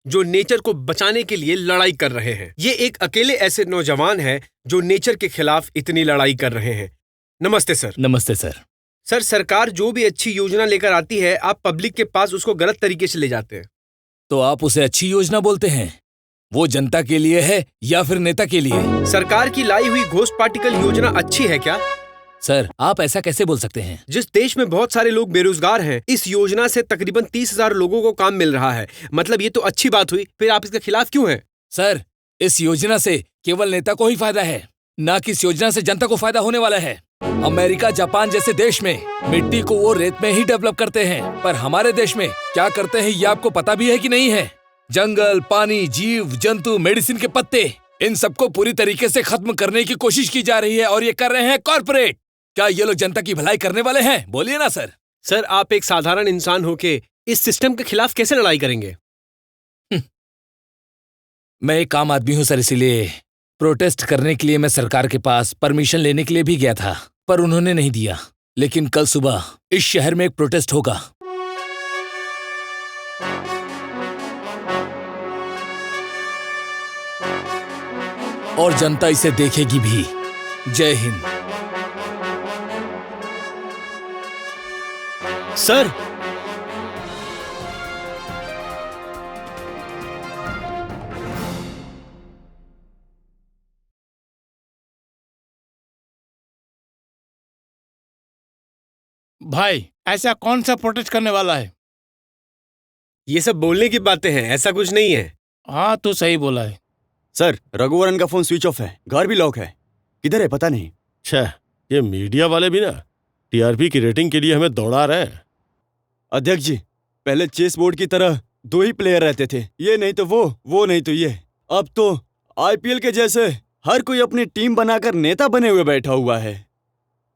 जो नेचर को बचाने के लिए लड़ाई कर रहे हैं। ये एक अकेले ऐसे नौजवान हैं जो नेचर के खिलाफ इतनी लड़ाई कर रहे हैं। नमस्ते सर। नमस्ते सर। सर, सरकार जो भी अच्छी योजना लेकर आती है, आप पब्लिक के पास उसको गलत तरीके से ले जाते हैं। तो आप उसे अच्छी योजना बोलते हैं? वो जनता के लिए है या फिर नेता के लिए? सरकार की लाई हुई घोस्ट पार्टिकल योजना अच्छी है क्या? सर, आप ऐसा कैसे बोल सकते हैं? जिस देश में बहुत सारे लोग बेरोजगार हैं, इस योजना से तकरीबन 30,000 लोगों को काम मिल रहा है। मतलब ये तो अच्छी बात हुई, फिर आप इसके खिलाफ क्यों हैं? सर, इस योजना से केवल नेता को ही फायदा है, ना कि इस योजना से जनता को फायदा होने वाला है। अमेरिका, जापान जैसे देश में मिट्टी को वो रेत में ही डेवलप करते हैं, पर हमारे देश में क्या करते हैं ये आपको पता भी है कि नहीं है? जंगल, पानी, जीव जंतु, मेडिसिन के पत्ते, इन सबको पूरी तरीके से खत्म करने की कोशिश की जा रही है और ये कर रहे हैं कॉर्पोरेट। क्या ये लोग जनता की भलाई करने वाले हैं? बोलिए ना सर। सर, आप एक साधारण इंसान होके इस सिस्टम के खिलाफ कैसे लड़ाई करेंगे? मैं एक आम आदमी हूं सर, इसीलिए प्रोटेस्ट करने के लिए मैं सरकार के पास परमिशन लेने के लिए भी गया था, पर उन्होंने नहीं दिया। लेकिन कल सुबह इस शहर में एक प्रोटेस्ट होगा। और जनता इसे देखेगी भी। जय हिंद। सर, भाई, ऐसा कौन सा प्रोटेस्ट करने वाला है? ये सब बोलने की बातें हैं, ऐसा कुछ नहीं है। हाँ, तू सही बोला है। सर, रघुवरन का फोन स्विच ऑफ है, घर भी लॉक है, किधर है पता नहीं। छह, ये मीडिया वाले भी ना टीआरपी की रेटिंग के लिए हमें दौड़ा रहे हैं। अध्यक्ष जी, पहले चेस बोर्ड की तरह 2 ही प्लेयर रहते थे, ये नहीं तो वो नहीं तो ये। अब तो आईपीएल के जैसे हर कोई अपनी टीम बनाकर नेता बने हुए बैठा हुआ है।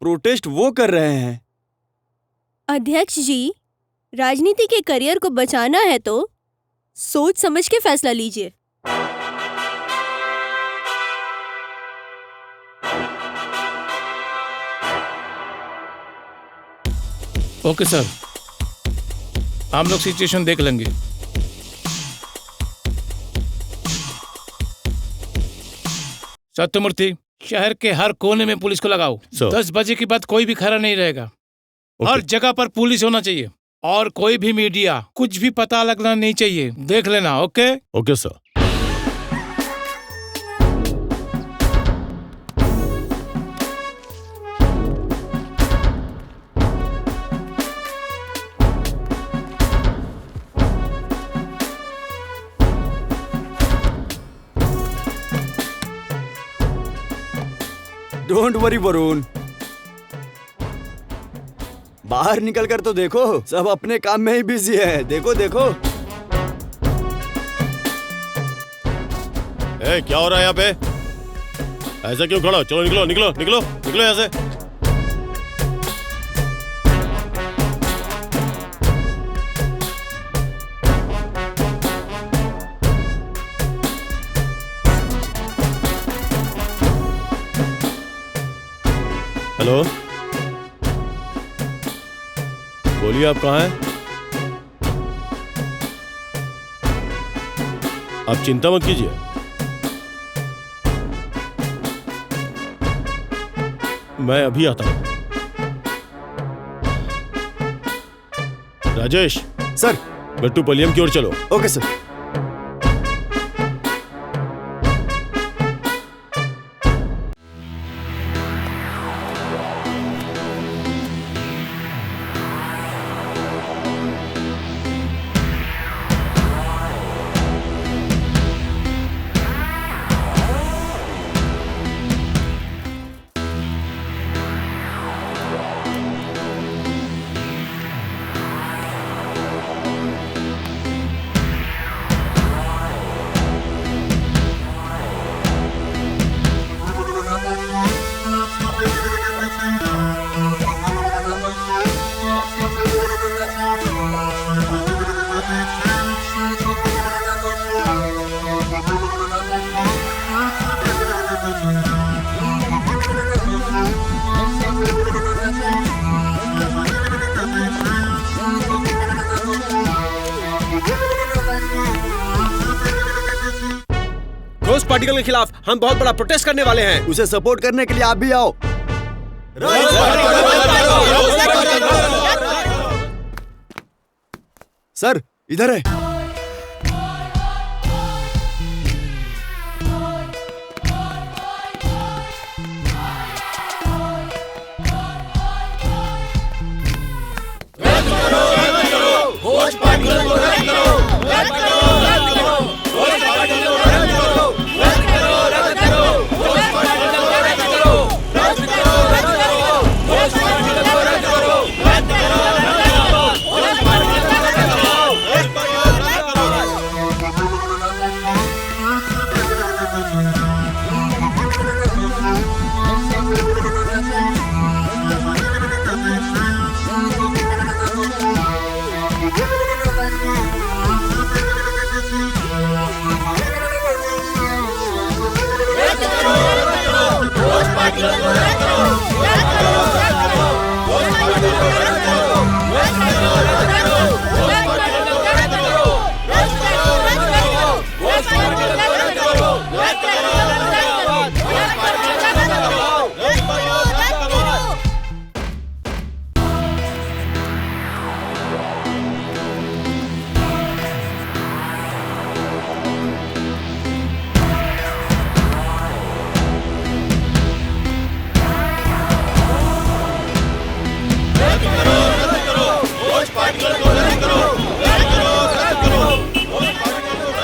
प्रोटेस्ट वो कर रहे हैं। अध्यक्ष जी, राजनीति के करियर को बचाना है तो सोच समझ के फैसला लीजिए। ओके सर, हम लोग सिचुएशन देख लेंगे। सत्यमूर्ति, शहर के हर कोने में पुलिस को लगाओ। 10 बजे के बाद कोई भी खड़ा नहीं रहेगा। हर जगह पर पुलिस होना चाहिए और कोई भी मीडिया कुछ भी पता लगना नहीं चाहिए। देख लेना। Okay? Okay sir. Don't worry Varun, बाहर निकल कर तो देखो, सब अपने काम में ही बिजी है। देखो देखो। क्या हो रहा है यहाँ पे? ऐसा क्यों खड़ा? चलो निकलो निकलो निकलो निकलो यहाँ से। हेलो, बोलिए, आप कहाँ हैं? आप चिंता मत कीजिए, मैं अभी आता हूं। राजेश। सर। गट्टू पलियम की ओर चलो। Okay sir. घोस्ट पार्टिकल के खिलाफ हम बहुत बड़ा प्रोटेस्ट करने वाले हैं। उसे सपोर्ट करने के लिए आप भी आओ। सर इधर है।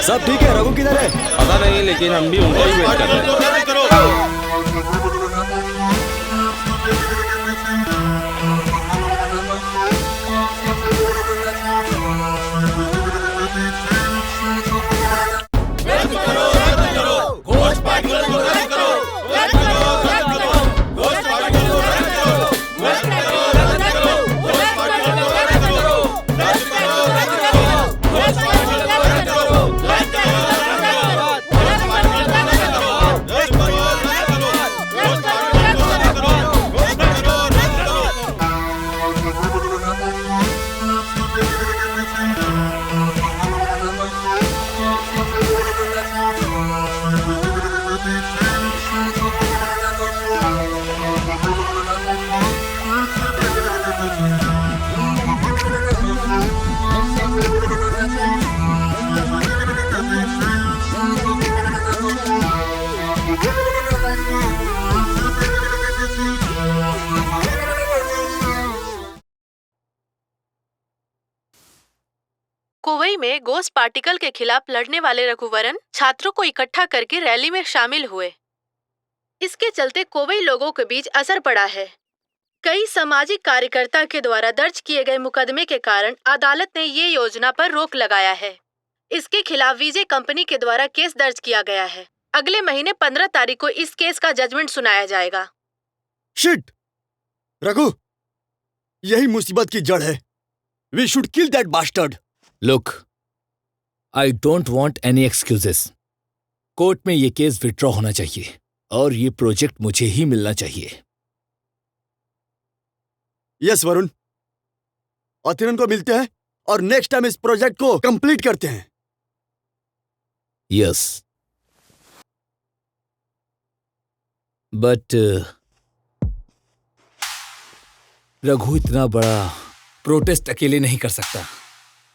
सब ठीक है? रघु किधर है? पता नहीं, लेकिन हम भी उनका ही वेट कर रहे हैं। कोवई में घोस्ट पार्टिकल के खिलाफ लड़ने वाले रघुवरन छात्रों को इकट्ठा करके रैली में शामिल हुए। इसके चलते कोवई लोगों के बीच असर पड़ा है। कई सामाजिक कार्यकर्ता के द्वारा दर्ज किए गए मुकदमे के कारण अदालत ने ये योजना पर रोक लगाया है। इसके खिलाफ विजय कंपनी के द्वारा केस दर्ज किया गया है। अगले महीने 15 तारीख को इस केस का जजमेंट सुनाया जाएगा। शिट! रघु, यही मुसीबत की जड़ है। We should kill that bastard. Look, I don't want any excuses. Court में ये केस विड्रॉ होना चाहिए और ये प्रोजेक्ट मुझे ही मिलना चाहिए। यस वरुण, अथिरन को मिलते हैं और नेक्स्ट टाइम इस प्रोजेक्ट को कंप्लीट करते हैं। यस, बट रघु इतना बड़ा प्रोटेस्ट अकेले नहीं कर सकता।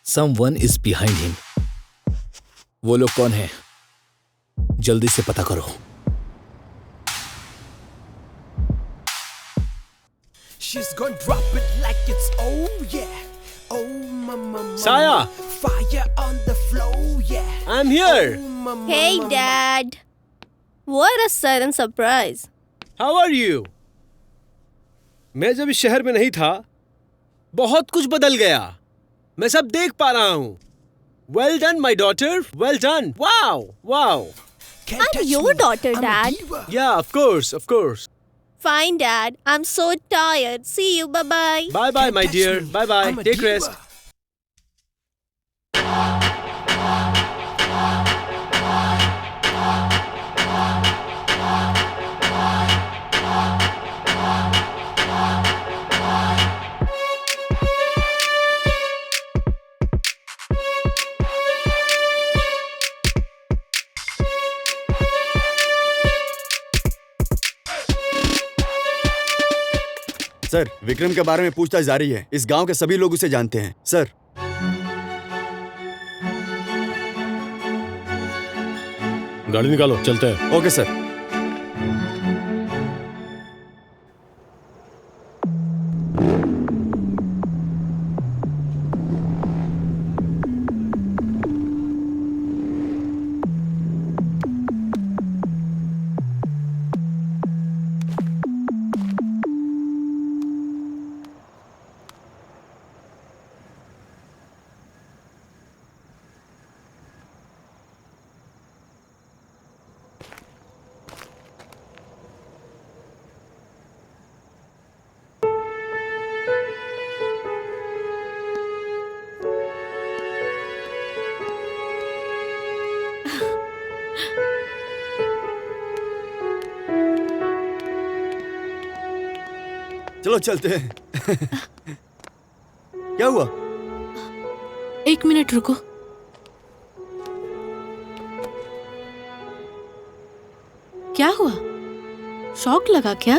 Someone is behind him. वो लोग कौन हैं? जल्दी से पता करो। She's gonna drop it like it's oh yeah. Oh mama. Saya! Fire on the floor, yeah. I'm here. Oh, mama, Hey mama. Dad. What a sudden surprise. How are you? मैं जब इस शहर में नहीं था, बहुत कुछ बदल गया। मैं सब देख पा रहा हूँ। Well done, my daughter. Well done. Wow, wow. Can't I'm touch your me. daughter, I'm a Dad. diva. Yeah, of course, of course. Fine, Dad. I'm so tired. See you. Bye-bye. Bye bye, Can't my touch dear. me. Bye bye. I'm a Take diva. rest. Sir, Vikram के बारे में पूछताछ जारी है। इस गांव के सभी लोग उसे जानते हैं सर। गाड़ी निकालो, चलते हैं। Okay sir. चलो चलते हैं। क्या हुआ? एक मिनट रुको। क्या हुआ? शॉक लगा क्या?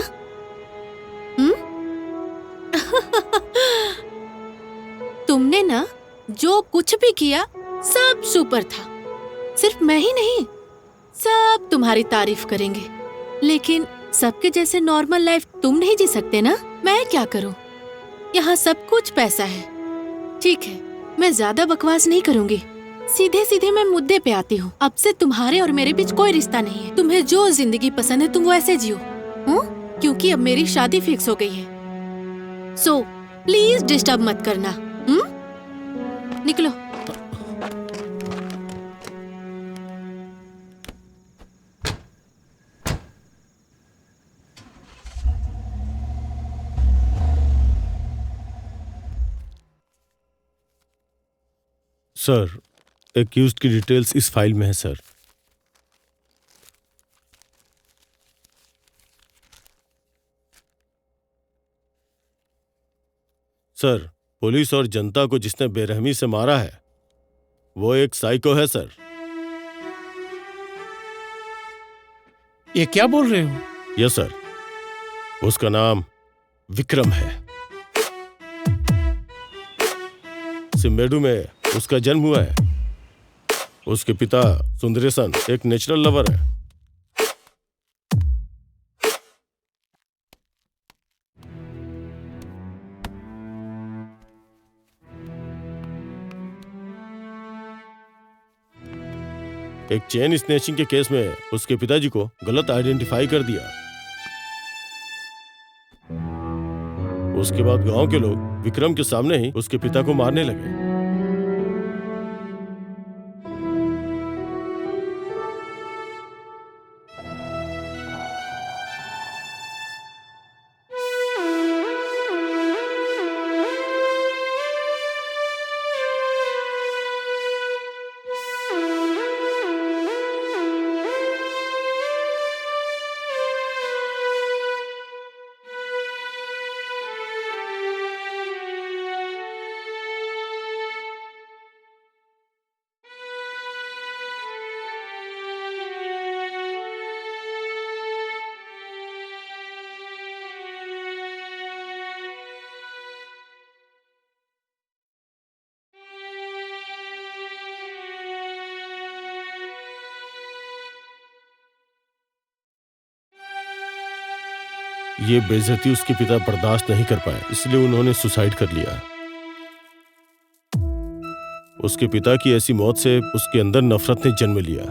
तुमने ना जो कुछ भी किया सब सुपर था। सिर्फ मैं ही नहीं, सब तुम्हारी तारीफ करेंगे। लेकिन सबके जैसे नॉर्मल लाइफ तुम नहीं जी सकते ना। मैं क्या करूं? यहाँ सब कुछ पैसा है। ठीक है, मैं ज्यादा बकवास नहीं करूंगी। सीधे सीधे मैं मुद्दे पे आती हूँ। अब से तुम्हारे और मेरे बीच कोई रिश्ता नहीं है। तुम्हें जो जिंदगी पसंद है तुम वो ऐसे जियो। क्योंकि अब मेरी शादी फिक्स हो गई है। सो प्लीज डिस्टर्ब मत करना। निकलो। सर, एक्यूज्ड की डिटेल्स इस फाइल में है सर। सर, पुलिस और जनता को जिसने बेरहमी से मारा है वो एक साइको है सर। ये क्या बोल रहे हो? यस सर, उसका नाम विक्रम है। सिम्बेडू में उसका जन्म हुआ है। उसके पिता सुंदरेसन एक नेचुरल लवर है। एक चेन स्नैचिंग के केस में उसके पिताजी को गलत आइडेंटिफाई कर दिया। उसके बाद गांव के लोग विक्रम के सामने ही उसके पिता को मारने लगे। ये बेइज्जती उसके पिता बर्दाश्त नहीं कर पाए, इसलिए उन्होंने सुसाइड कर लिया। उसके पिता की ऐसी मौत से उसके अंदर नफरत ने जन्म लिया।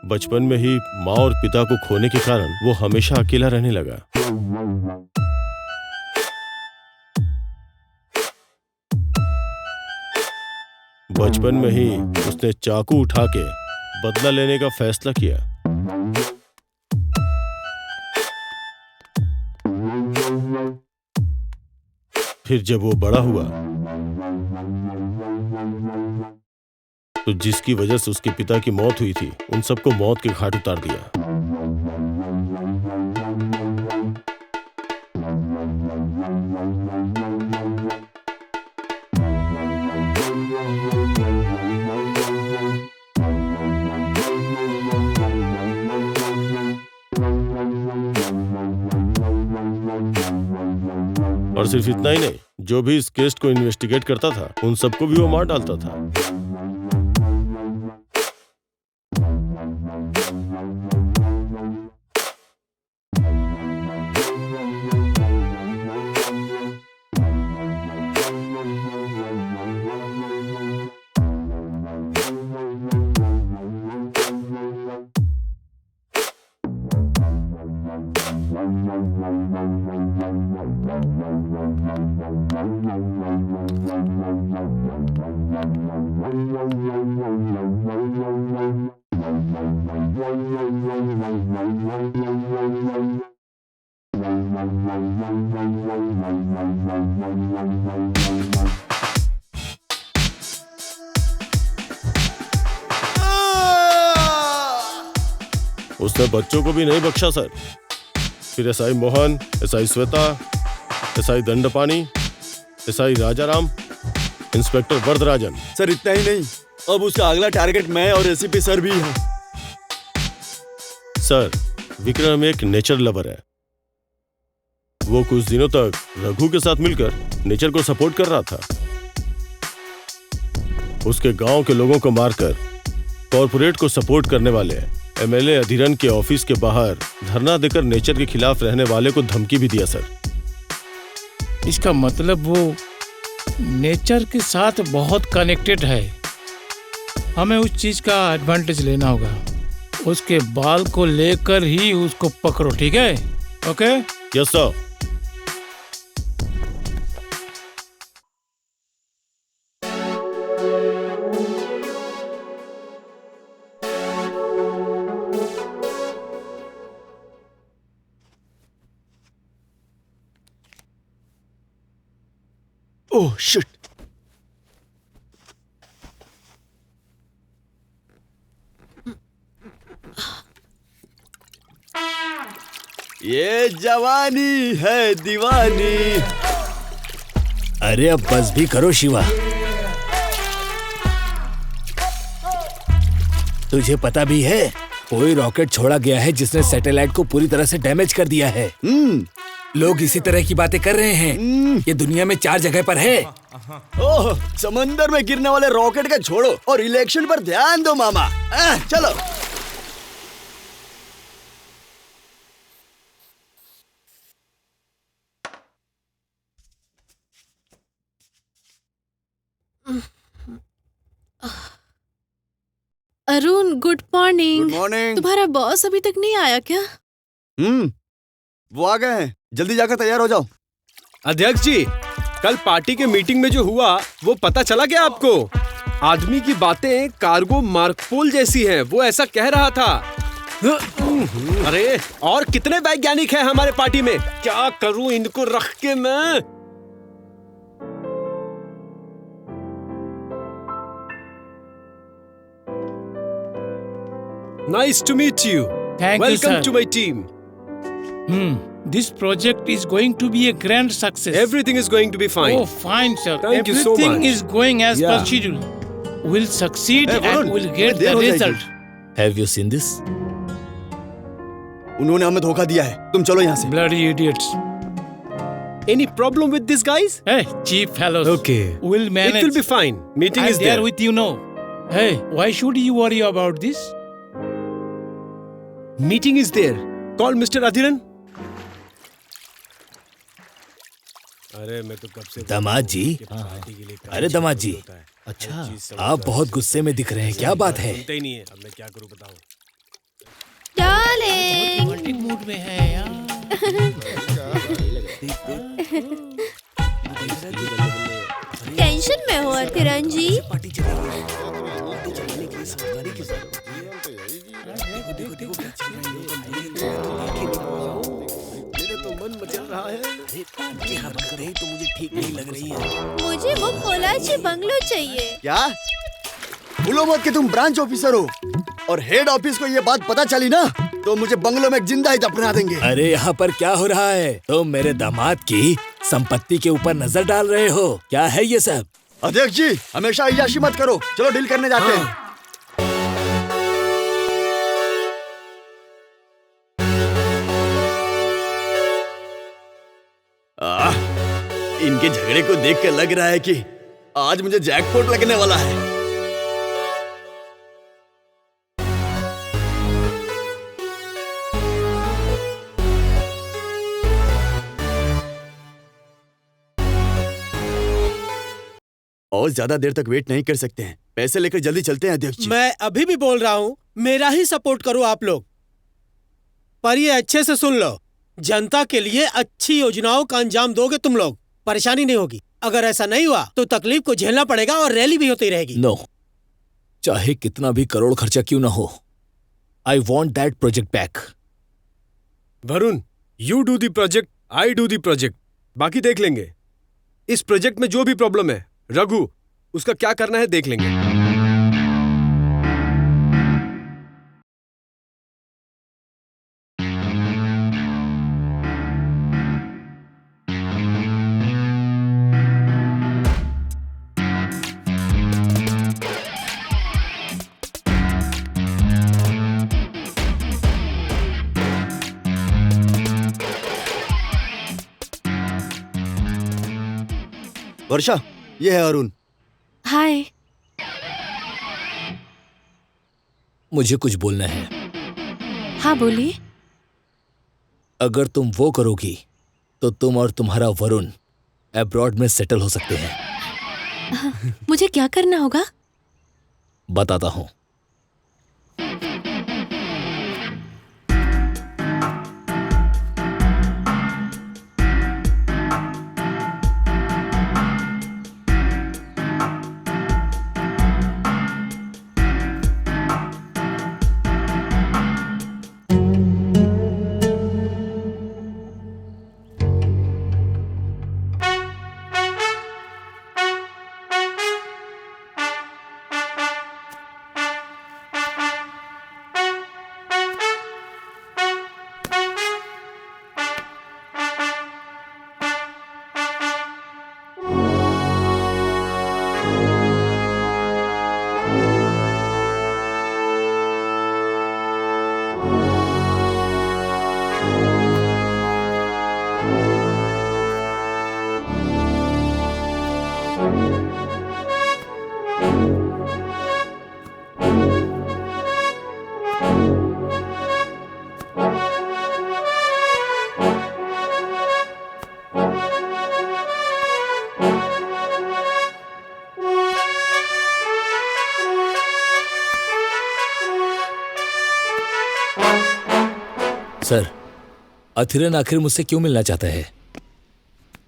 बचपन में ही माँ और पिता को खोने के कारण वो हमेशा अकेला रहने लगा। बचपन में ही उसने चाकू उठा के बदला लेने का फैसला किया। फिर जब वो बड़ा हुआ तो जिसकी वजह से उसके पिता की मौत हुई थी, उन सबको मौत के घाट उतार दिया। और सिर्फ इतना ही नहीं, जो भी इस केस को इन्वेस्टिगेट करता था, उन सबको भी वो मार डालता था। उसने बच्चों को भी नहीं बख्शा सर। फिर SI Mohan, SI Shweta, SI Dandapani, SI Rajaram, inspector Varadarajan. Sir इतना ही नहीं, अब उसका अगला टारगेट मैं और एसीपी सर भी है। सर, विक्रम एक नेचर लवर है। वो कुछ दिनों तक रघु के साथ मिलकर नेचर को सपोर्ट कर रहा था। उसके गांव के लोगों को मारकर कॉर्पोरेट को सपोर्ट करने वाले एमएलए अधीरन के ऑफिस के बाहर धरना देकर नेचर के खिलाफ रहने वाले को धमकी भी दिया सर। इसका मतलब वो नेचर के साथ बहुत कनेक्टेड है। हमें उस चीज का एडवांटेज लेना होगा। उसके बाल को लेकर ही उसको पकड़ो, ठीक है? Okay? Yes sir. Oh shit. ये जवानी है दीवानी। अरे अब बस भी करो शिवा। तुझे पता भी है कोई रॉकेट छोड़ा गया है जिसने सैटेलाइट को पूरी तरह से डैमेज कर दिया है। लोग इसी तरह की बातें कर रहे हैं। ये दुनिया में 4 जगह पर है। ओह, समंदर में गिरने वाले रॉकेट का छोड़ो और इलेक्शन पर ध्यान दो मामा। चलो। Arun, good morning. Good morning. तुम्हारा बॉस अभी तक नहीं आया क्या? वो आ गए हैं, जल्दी जाकर तैयार हो जाओ। अध्यक्ष जी, कल पार्टी के मीटिंग में जो हुआ वो पता चला क्या आपको? आदमी की बातें कार्गो मार्कपोल जैसी हैं, वो ऐसा कह रहा था। अरे और कितने वैज्ञानिक हैं हमारे पार्टी में, क्या करूं इनको रख के मैं। Nice to meet you. Thank you, Welcome sir. to my team. This project is going to be a grand success. Everything is going to be fine. Oh, fine, sir. Thank you so Everything much. is going as per Yeah. schedule. We'll succeed Hey, Varun, and we'll get there the हो जाएगी। result. Have you seen this? उन्होंने हमें धोखा दिया है, तुम चलो यहाँ से। Bloody idiots. Any problem with these guys? Hey, cheap fellows. Okay. We'll manage. It will be fine. Meeting I'm is there there. with you now. Hey, why should you worry about this? Meeting is there. Call mister Adhiran. अरे मैं तो कब से दामाद जी, अरे दामाद जी, अच्छा आप बहुत गुस्से में दिख रहे हैं, क्या बात है? सुनते ही नहीं है। अब मैं क्या करूं बताओ। डार्लिंग, मूड में है यार। टेंशन में हो अधिरन जी? मुझे वो कोलाची बंगलो चाहिए। क्या भूलो मत कि तुम ब्रांच ऑफिसर हो, और हेड ऑफिस को ये बात पता चली ना तो मुझे बंगलों में जिंदा ही दफना देंगे। अरे यहाँ पर क्या हो रहा है? तुम मेरे दामाद की संपत्ति के ऊपर नजर डाल रहे हो, क्या है ये सब? अध्यक्ष जी, हमेशा अय्याशी मत करो, चलो डील करने जाते हैं। इनके झगड़े को देखकर लग रहा है कि आज मुझे जैकपॉट लगने वाला है। और ज्यादा देर तक वेट नहीं कर सकते हैं, पैसे लेकर जल्दी चलते हैं अध्यक्ष जी। मैं अभी भी बोल रहा हूँ, मेरा ही सपोर्ट करो आप लोग, पर ये अच्छे से सुन लो, जनता के लिए अच्छी योजनाओं का अंजाम दोगे तुम लोग, परेशानी नहीं होगी। अगर ऐसा नहीं हुआ तो तकलीफ को झेलना पड़ेगा और रैली भी होती रहेगी। नो, चाहे कितना भी करोड़ खर्चा क्यों ना हो, I want that project back. Varun, you do the project, I do the project, बाकी देख लेंगे। इस प्रोजेक्ट में जो भी प्रॉब्लम है, रघु, उसका क्या करना है देख लेंगे। वर्षा, ये है अरुण। हाय। मुझे कुछ बोलना है। हाँ बोलिए। अगर तुम वो करोगी तो तुम और तुम्हारा वरुण अब्रॉड में सेटल हो सकते हैं। मुझे क्या करना होगा? बताता हूं। सर, अधिरन आखिर मुझसे क्यों मिलना चाहता है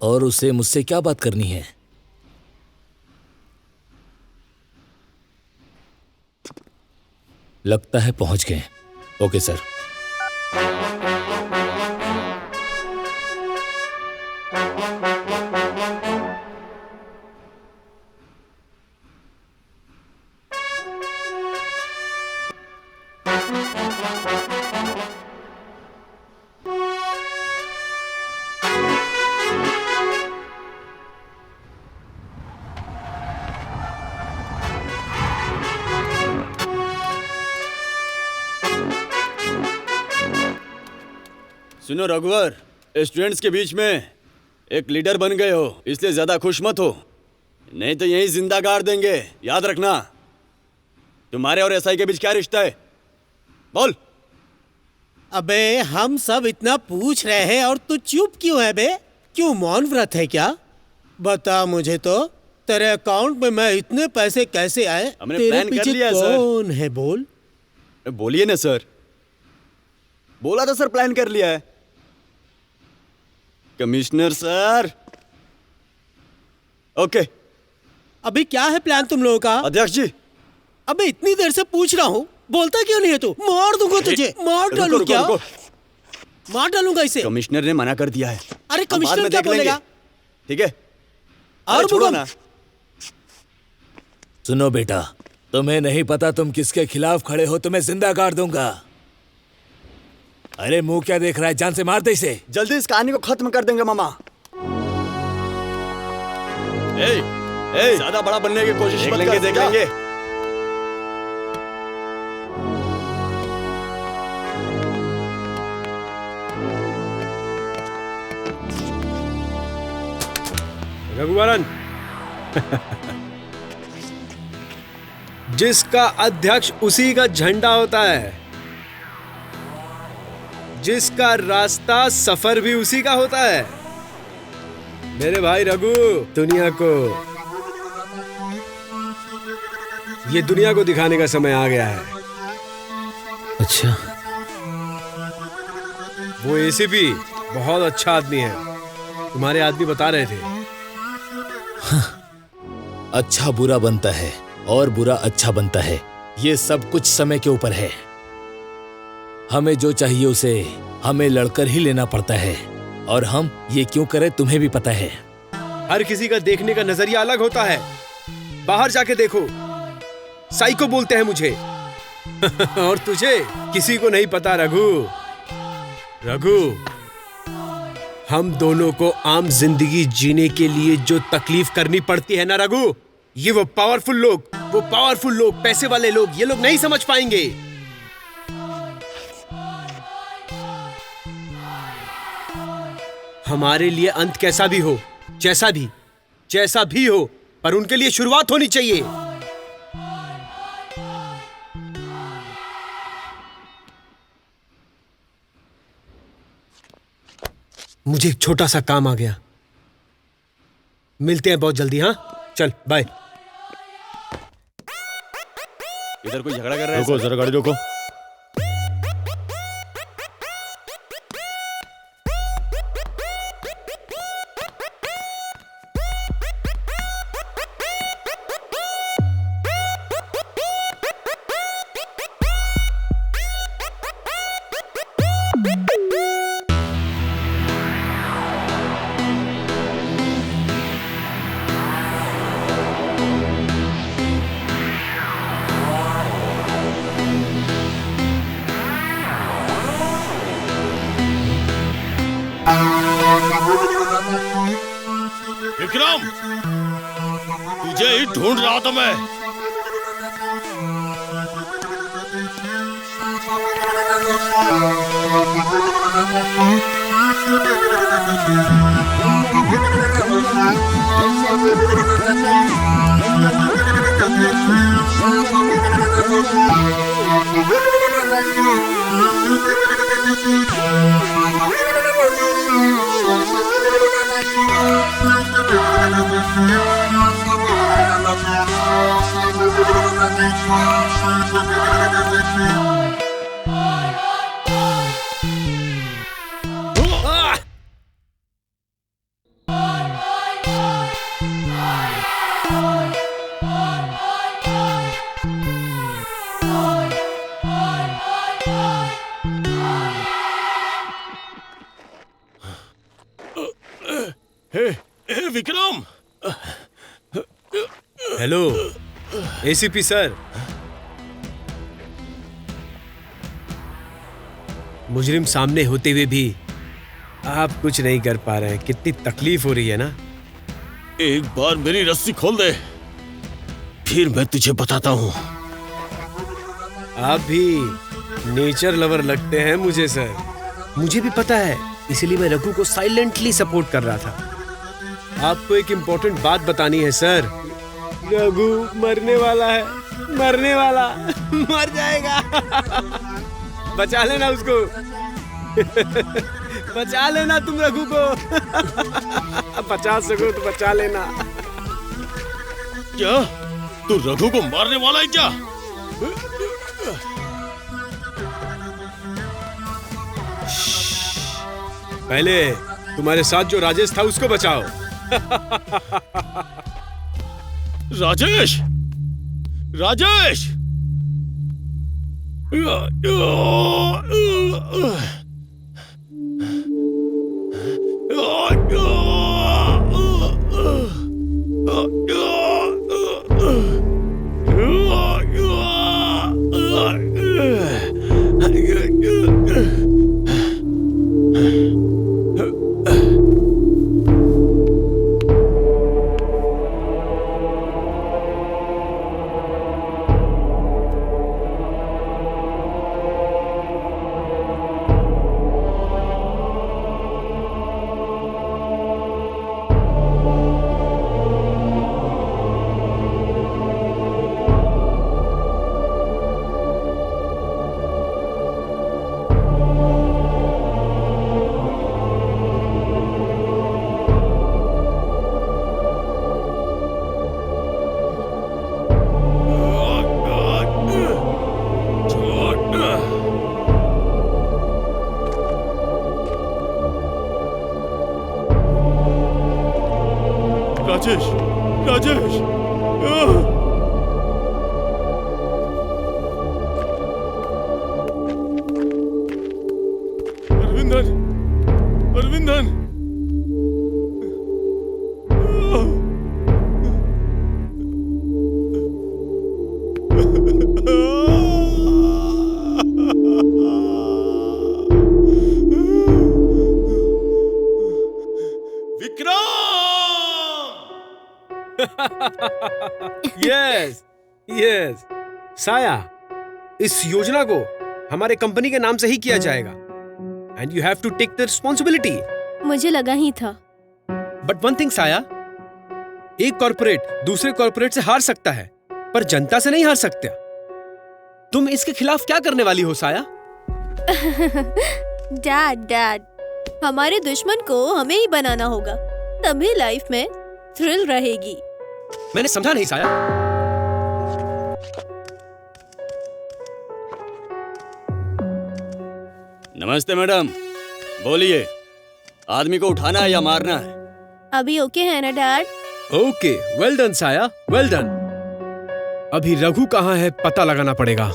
और उसे मुझसे क्या बात करनी है? लगता है पहुंच गए। Okay sir. सुनो रघुवर, स्टूडेंट्स के बीच में एक लीडर बन गए हो, इसलिए ज्यादा खुश मत हो, नहीं तो यहीं जिंदा गाड़ देंगे। याद रखना। तुम्हारे और एसआई के बीच क्या रिश्ता है? बोल। अबे हम सब इतना पूछ रहे हैं और तू चुप क्यों है बे? क्यों मौन व्रत है क्या? बता मुझे तो, तेरे अकाउंट में मैं इतने पैसे कैसे आए? हमने तेरे प्लान कर पीछे लिया, सर। कौन है बोल? बोलिए ना सर। बोला था सर, प्लान कर लिया है। Commissioner sir. ओके। अभी क्या है प्लान तुम लोगों का? अध्यक्ष जी। अबे इतनी देर से पूछ रहा हूँ, बोलता क्यों नहीं है तू? मार दूंगा तुझे। मार डालू क्या? मार डालूंगा इसे। कमिश्नर ने मना कर दिया है। अरे हम बाद कमिश्नर में क्या देख लेंगे। बोलेगा? ठीक है। और छोड़ो भूकंप? ना। सुनो बेटा, तुम्हें नहीं पता तुम किसके खिलाफ खड़े हो, तुम्हें जिंदा गाड़ दूंगा। अरे मुंह क्या देख रहा है, जान से मार दे इसे। जल्दी इस कहानी को खत्म कर देंगे मामा। ज्यादा बड़ा बनने की कोशिश मत कर। देख लेंगे। रघुवरन, जिसका अध्यक्ष उसी का झंडा होता है, जिसका रास्ता सफर भी उसी का होता है। मेरे भाई रघु, दुनिया को, ये दुनिया को दिखाने का समय आ गया है। अच्छा, वो एसीपी बहुत अच्छा आदमी है, तुम्हारे आदमी बता रहे थे। अच्छा बुरा बनता है और बुरा अच्छा बनता है, ये सब कुछ समय के ऊपर है। हमें जो चाहिए उसे हमें लड़कर ही लेना पड़ता है, और हम ये क्यों करें तुम्हें भी पता है। हर किसी का देखने का नजरिया अलग होता है। बाहर जाके देखो, साइको बोलते हैं मुझे। और तुझे किसी को नहीं पता रघु। रघु, हम दोनों को आम जिंदगी जीने के लिए जो तकलीफ करनी पड़ती है ना रघु, ये वो पावरफुल लोग, पैसे वाले लोग, ये लोग नहीं समझ पाएंगे। हमारे लिए अंत कैसा भी हो, जैसा भी हो, पर उनके लिए शुरुआत होनी चाहिए। मुझे एक छोटा सा काम आ गया, मिलते हैं बहुत जल्दी। हाँ चल, बाय। इधर कोई झगड़ा कर रहा है? रुको जरा, गाड़ी रोको। विक्रम, तुझे ही ढूंढ रहा था मैं। विक्रम। Hello ACP sir. मुजरिम सामने होते हुए भी आप कुछ नहीं कर पा रहे हैं, कितनी तकलीफ हो रही है ना। एक बार मेरी रस्सी खोल दे, फिर मैं तुझे बताता हूँ। आप भी नेचर लवर लगते हैं मुझे सर। मुझे भी पता है, इसीलिए मैं रघु को साइलेंटली सपोर्ट कर रहा था। आपको एक इम्पोर्टेंट बात बतानी है सर। रघु मरने वाला है, मरने वाला। मर जाएगा। बचा लेना उसको। बचा लेना तुम रघु को। बचा सको तो बचा लेना। क्या तू रघु को मारने वाला है क्या? पहले तुम्हारे साथ जो राजेश था उसको बचाओ। राजेश, राजेश! राजेश, राजेश! अरविंदन, अरविंदन! Yes, yes. साया, इस योजना को हमारे कंपनी के नाम से ही किया जाएगा। And you have to take the responsibility. मुझे लगा ही था। बट वन थिंग साया, एक कॉर्पोरेट दूसरे कॉर्पोरेट से हार सकता है, पर जनता से नहीं हार सकता। तुम इसके खिलाफ क्या करने वाली हो साया? डैड, हमारे दुश्मन को हमें ही बनाना होगा, तभी लाइफ में थ्रिल रहेगी। मैंने समझा नहीं साया। नमस्ते मैडम, बोलिए, आदमी को उठाना है या मारना है? अभी ओके है ना डैड? ओके, वेल डन साया, वेल डन। अभी रघु कहाँ है पता लगाना पड़ेगा।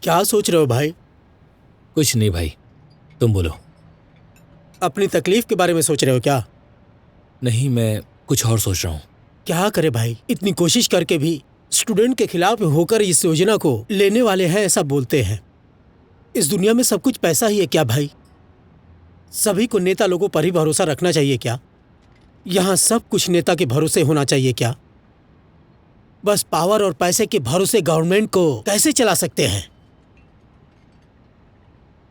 क्या सोच रहे हो भाई? कुछ नहीं भाई, तुम बोलो। अपनी तकलीफ के बारे में सोच रहे हो क्या? नहीं, मैं कुछ और सोच रहा हूँ। क्या करे भाई, इतनी कोशिश करके भी स्टूडेंट के खिलाफ होकर इस योजना को लेने वाले हैं ऐसा बोलते हैं। इस दुनिया में सब कुछ पैसा ही है क्या भाई? सभी को नेता लोगों पर ही भरोसा रखना चाहिए क्या? यहाँ सब कुछ नेता के भरोसे होना चाहिए क्या? बस पावर और पैसे के भरोसे गवर्नमेंट को कैसे चला सकते हैं?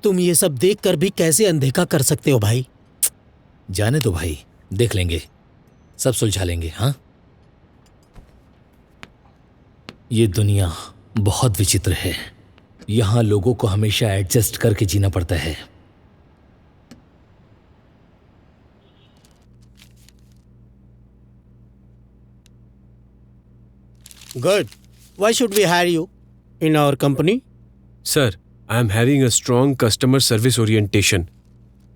तुम ये सब देखकर भी कैसे अनदेखा कर सकते हो भाई? जाने दो भाई, देख लेंगे, सब सुलझा लेंगे। हाँ, ये दुनिया बहुत विचित्र है। यहाँ लोगों को हमेशा एडजस्ट करके जीना पड़ता है। Good. Why should we hire you in our company? Sir, I am having a strong customer service orientation,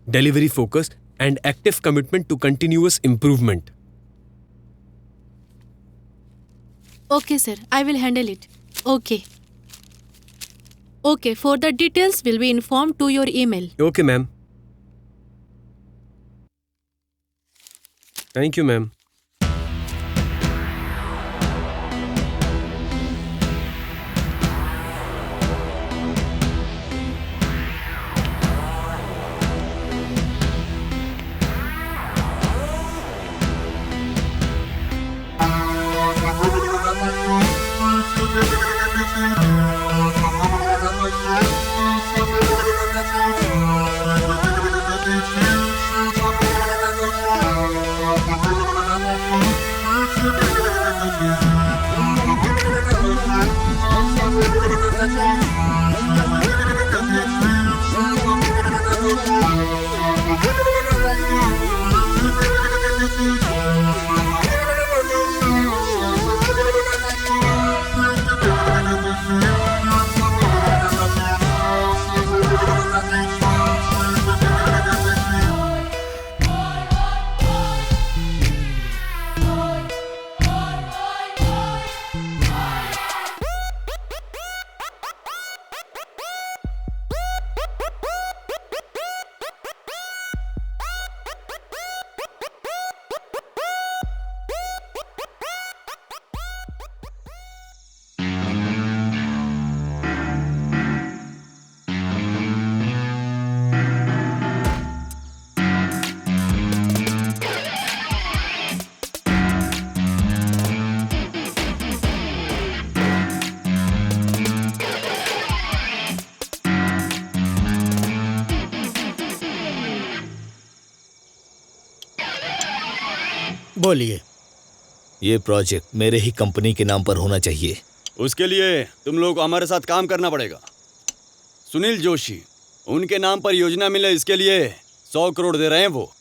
delivery focus, and active commitment to continuous improvement. Okay, sir. I will handle it. Okay. Okay, for the details will be informed to your email. Okay, ma'am. Thank you, ma'am. बोलिए। ये project मेरे ही company के नाम पर होना चाहिए। उसके लिए तुम लोग को हमारे साथ काम करना पड़ेगा। सुनील जोशी, उनके नाम पर योजना मिले, इसके लिए 100 करोड़ दे रहे हैं वो।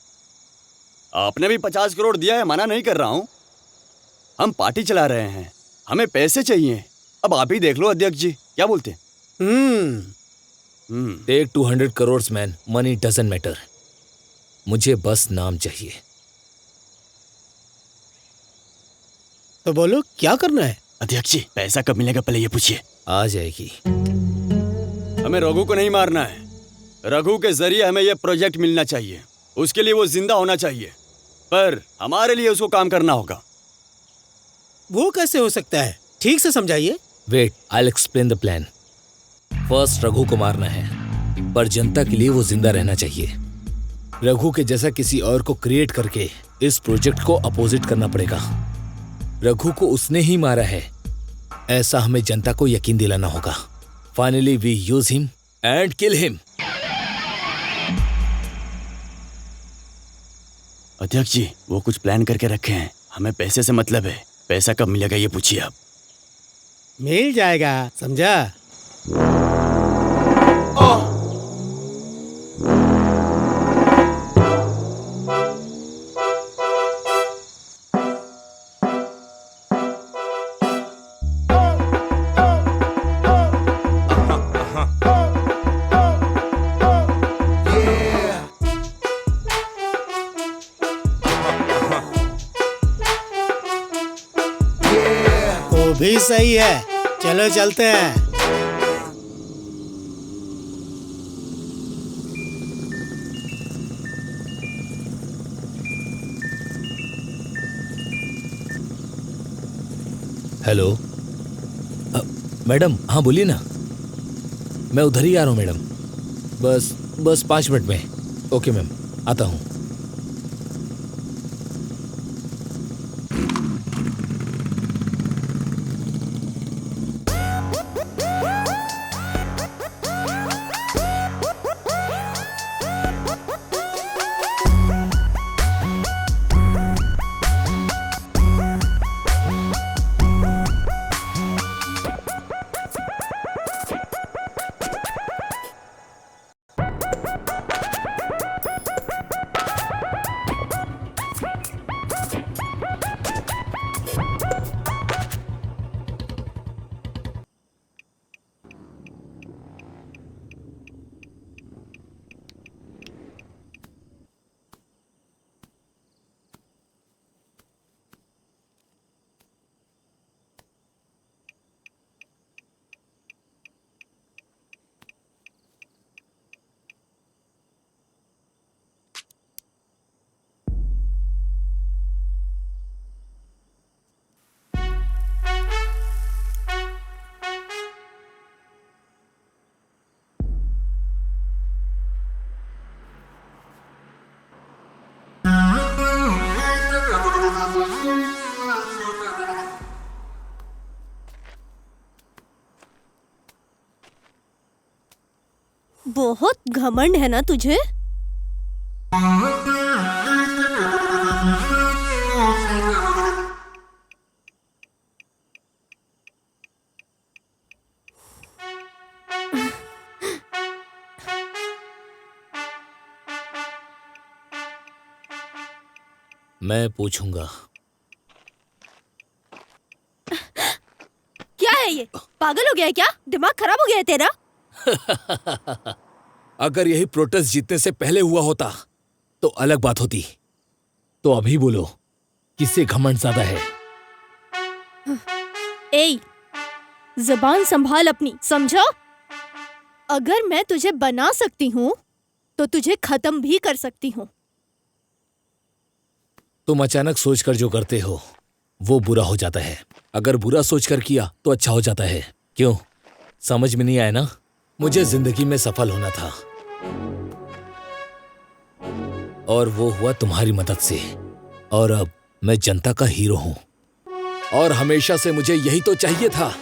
आपने भी 50 करोड़ दिया है, मना नहीं कर रहा हूं। हम पार्टी चला रहे हैं, हमें पैसे चाहिए। अब आप ही देख लो अध्यक्ष जी, क्या बोलते हैं? Take 200 crore man, money doesn't matter. मुझे बस नाम चाहिए। तो बोलो क्या करना है? अध्यक्ष जी, पैसा कब मिलेगा पहले ये पूछिए। आ जाएगी। हमें रघु को नहीं मारना है। रघु के जरिए हमें यह प्रोजेक्ट मिलना चाहिए। उसके लिए वो जिंदा होना चाहिए, पर हमारे लिए उसको काम करना होगा। वो कैसे हो सकता है? ठीक से समझाइए। Wait, I explain the plan. First Raghu को मारना है, पर जनता के लिए वो जिंदा रहना चाहिए। रघु के जैसा किसी और को क्रिएट करके इस प्रोजेक्ट को अपोजिट करना पड़ेगा। रघु को उसने ही मारा है, ऐसा हमें जनता को यकीन दिलाना होगा। Finally we use him and kill him. अध्यक्ष जी, वो कुछ प्लान करके रखे हैं, हमें पैसे से मतलब है। पैसा कब मिलेगा ये पूछिए आप। मिल जाएगा, समझा? वो भी सही है, चलो चलते हैं। हेलो मैडम, हाँ बोलिए ना। मैं उधर ही आ रहा हूँ मैडम, बस 5 मिनट में। ओके मैम, आता हूँ। बहुत घमंड है ना तुझे? मैं पूछूंगा। क्या है ये? पागल हो गया है क्या? दिमाग खराब हो गया है तेरा? अगर यही प्रोटेस्ट जीतने से पहले हुआ होता तो अलग बात होती। तो अभी बोलो, किससे घमंड ज्यादा है? ए, ज़बान संभाल अपनी, समझा? अगर मैं तुझे बना सकती हूँ तो तुझे खत्म भी कर सकती हूँ। तुम अचानक सोचकर जो करते हो वो बुरा हो जाता है। अगर बुरा सोचकर किया तो अच्छा हो जाता है। क्यों, समझ में नहीं आया ना? मुझे जिंदगी में सफल होना था और वो हुआ तुम्हारी मदद से। और अब मैं जनता का हीरो हूं और हमेशा से मुझे यही तो चाहिए था।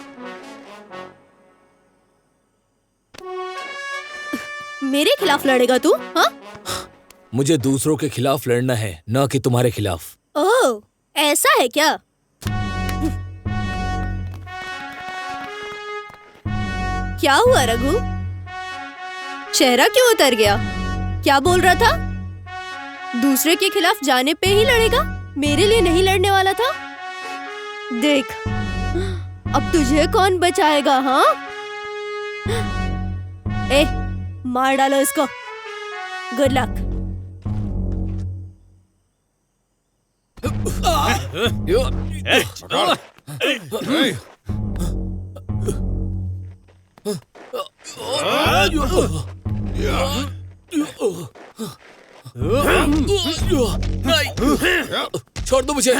मेरे खिलाफ लड़ेगा तू? हाँ? मुझे दूसरों के खिलाफ लड़ना है, न कि तुम्हारे खिलाफ। ओह, ऐसा है क्या? क्या हुआ रघु? चेहरा क्यों उतर गया? क्या बोल रहा था? दूसरे के खिलाफ जाने पे ही लड़ेगा? मेरे लिए नहीं लड़ने वाला था? देख, अब तुझे कौन बचाएगा? हाँ, ए, मार डालो इसको। Good luck. छोड़ दो मुझे।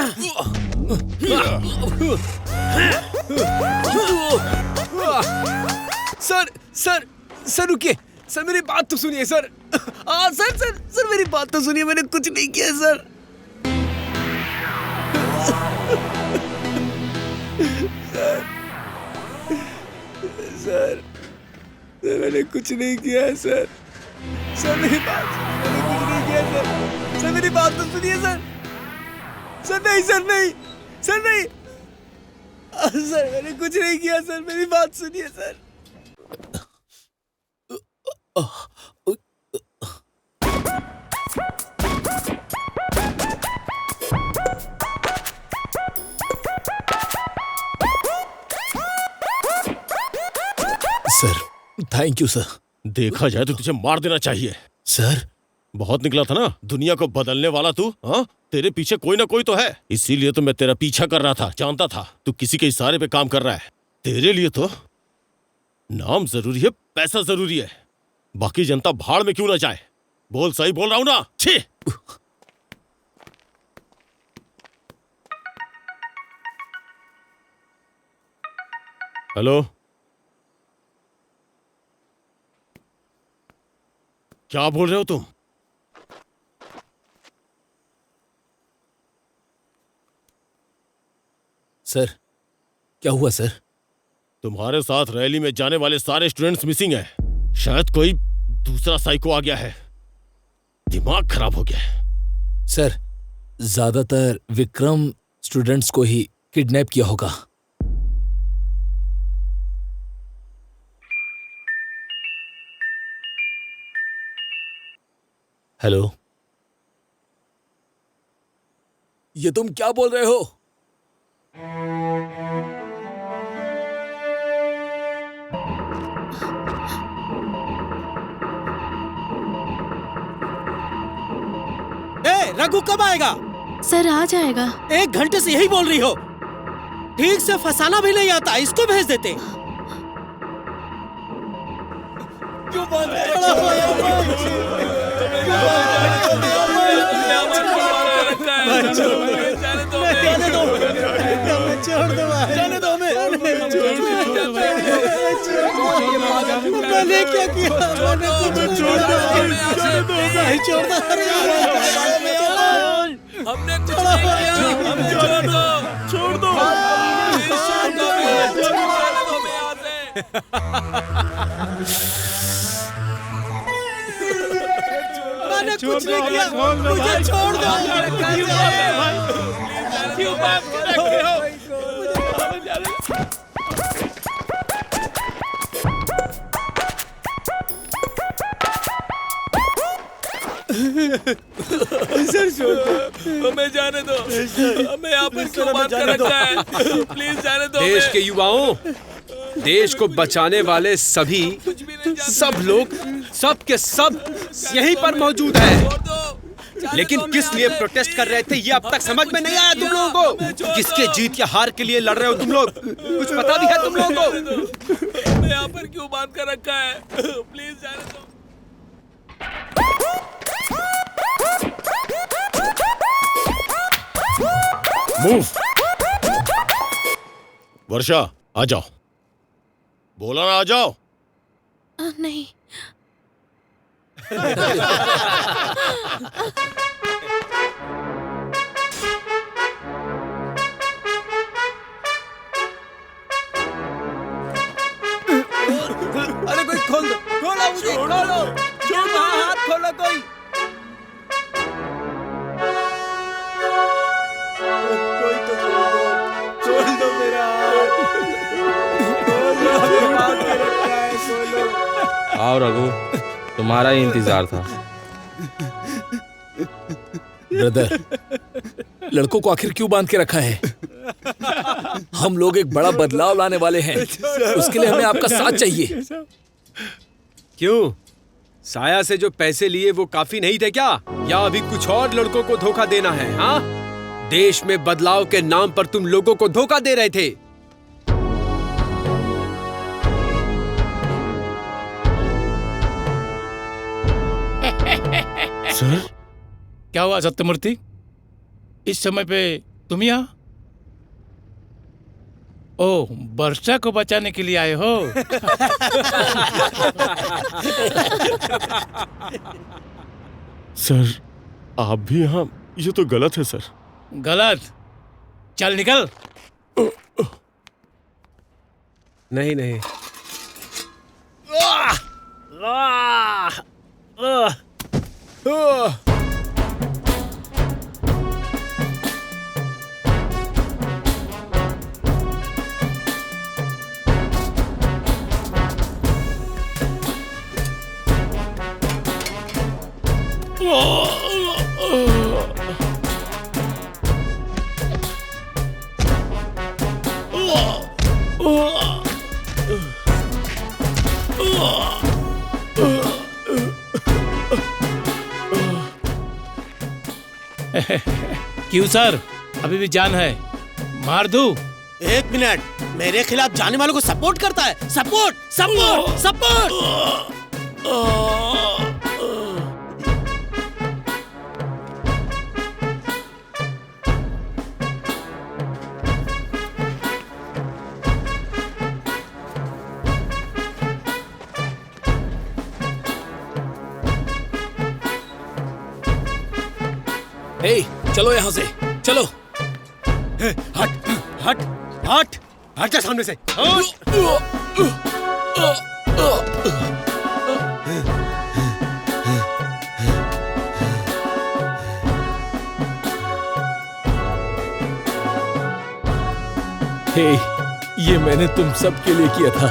सर सर सर रुकिए सर, मेरी बात तो सुनिए सर। सर सर सर मेरी बात तो सुनिए, मैंने कुछ नहीं किया सर। सर सर मैंने कुछ नहीं किया है सर। सर मेरी बात, मैंने कुछ नहीं किया सर। सर मेरी बात तो सुनिए सर। सर नहीं सर, नहीं सर, नहीं सर, मैंने कुछ नहीं किया सर, मेरी बात सुनिए sir. Sir, thank you sir. देखा जाए तो तुझे मार देना चाहिए। सर, बहुत निकला था ना दुनिया को बदलने वाला तू। हाँ, तेरे पीछे कोई ना कोई तो है, इसीलिए तो मैं तेरा पीछा कर रहा था। जानता था तू किसी के इशारे पे काम कर रहा है। तेरे लिए तो नाम जरूरी है, पैसा जरूरी है, बाकी जनता भाड़ में क्यों ना जाए। बोल, सही बोल रहा हूं ना? छी! हेलो, क्या बोल रहे हो तुम? सर, क्या हुआ सर? तुम्हारे साथ रैली में जाने वाले सारे स्टूडेंट्स मिसिंग हैं। शायद कोई दूसरा साइको आ गया है, दिमाग खराब हो गया है। सर, ज्यादातर विक्रम स्टूडेंट्स को ही किडनैप किया होगा। हेलो, ये तुम क्या बोल रहे हो? रघु कब आएगा? सर आ जाएगा। 1 घंटे से यही बोल रही हो। ठीक से फंसाना भी नहीं आता, इसको भेज देते। क्यों बंद जाने दो मैंने क्या किया? हमने कुछ नहीं किया। छोड़ दो। मैंने कुछ नहीं किया, मुझे छोड़ दो। क्यों बात कर रहे हो? सर छोड़ दो, हमें जाने दो। हमें यहाँ पर क्यों बात कर रखा है? प्लीज जाने दो। देश के युवाओं, देश को बचाने वाले सभी, सब लोग, सब के सब यहीं पर मौजूद हैं। लेकिन किस लिए प्रोटेस्ट कर रहे थे ये अब तक समझ में नहीं आया तुम लोगों को। किसके जीत या हार के लिए लड़ रहे हो तुम लोग, कुछ पता भी है तुम लोगों को? हमें यहाँ पर क्यों बात कर रखा है? प्लीज जाने दो। मूव। वर्षा, आ जाओ। बोला ना, आ जाओ। नहीं। अरे कोई खोल दो, खोलो मुझे, खोलो, छोड़ो, हाथ खोलो कोई। आओ रघु, तुम्हारा ही इंतजार था। ब्रदर, लड़कों को आखिर क्यों बांध के रखा है? हम लोग एक बड़ा बदलाव लाने वाले हैं, उसके लिए हमें आपका साथ चाहिए। क्यों? साया से जो पैसे लिए वो काफी नहीं थे क्या? या अभी कुछ और लड़कों को धोखा देना है? हाँ, देश में बदलाव के नाम पर तुम लोगों को धोखा दे रहे थे। सर, क्या हुआ सत्यमूर्ति? इस समय पे तुम यहाँ? ओ, वर्षा को बचाने के लिए आए हो? सर, आप भी यहाँ? ये तो गलत है सर। गलत? चल निकल। नहीं नहीं। क्यों सर, अभी भी जान है? मार दूं? एक मिनट, मेरे खिलाफ जाने वालों को सपोर्ट करता है। Support support support. हे, चलो यहाँ से, चलो। हट हट हट हट जा सामने से। हे, ये मैंने तुम सब के लिए किया था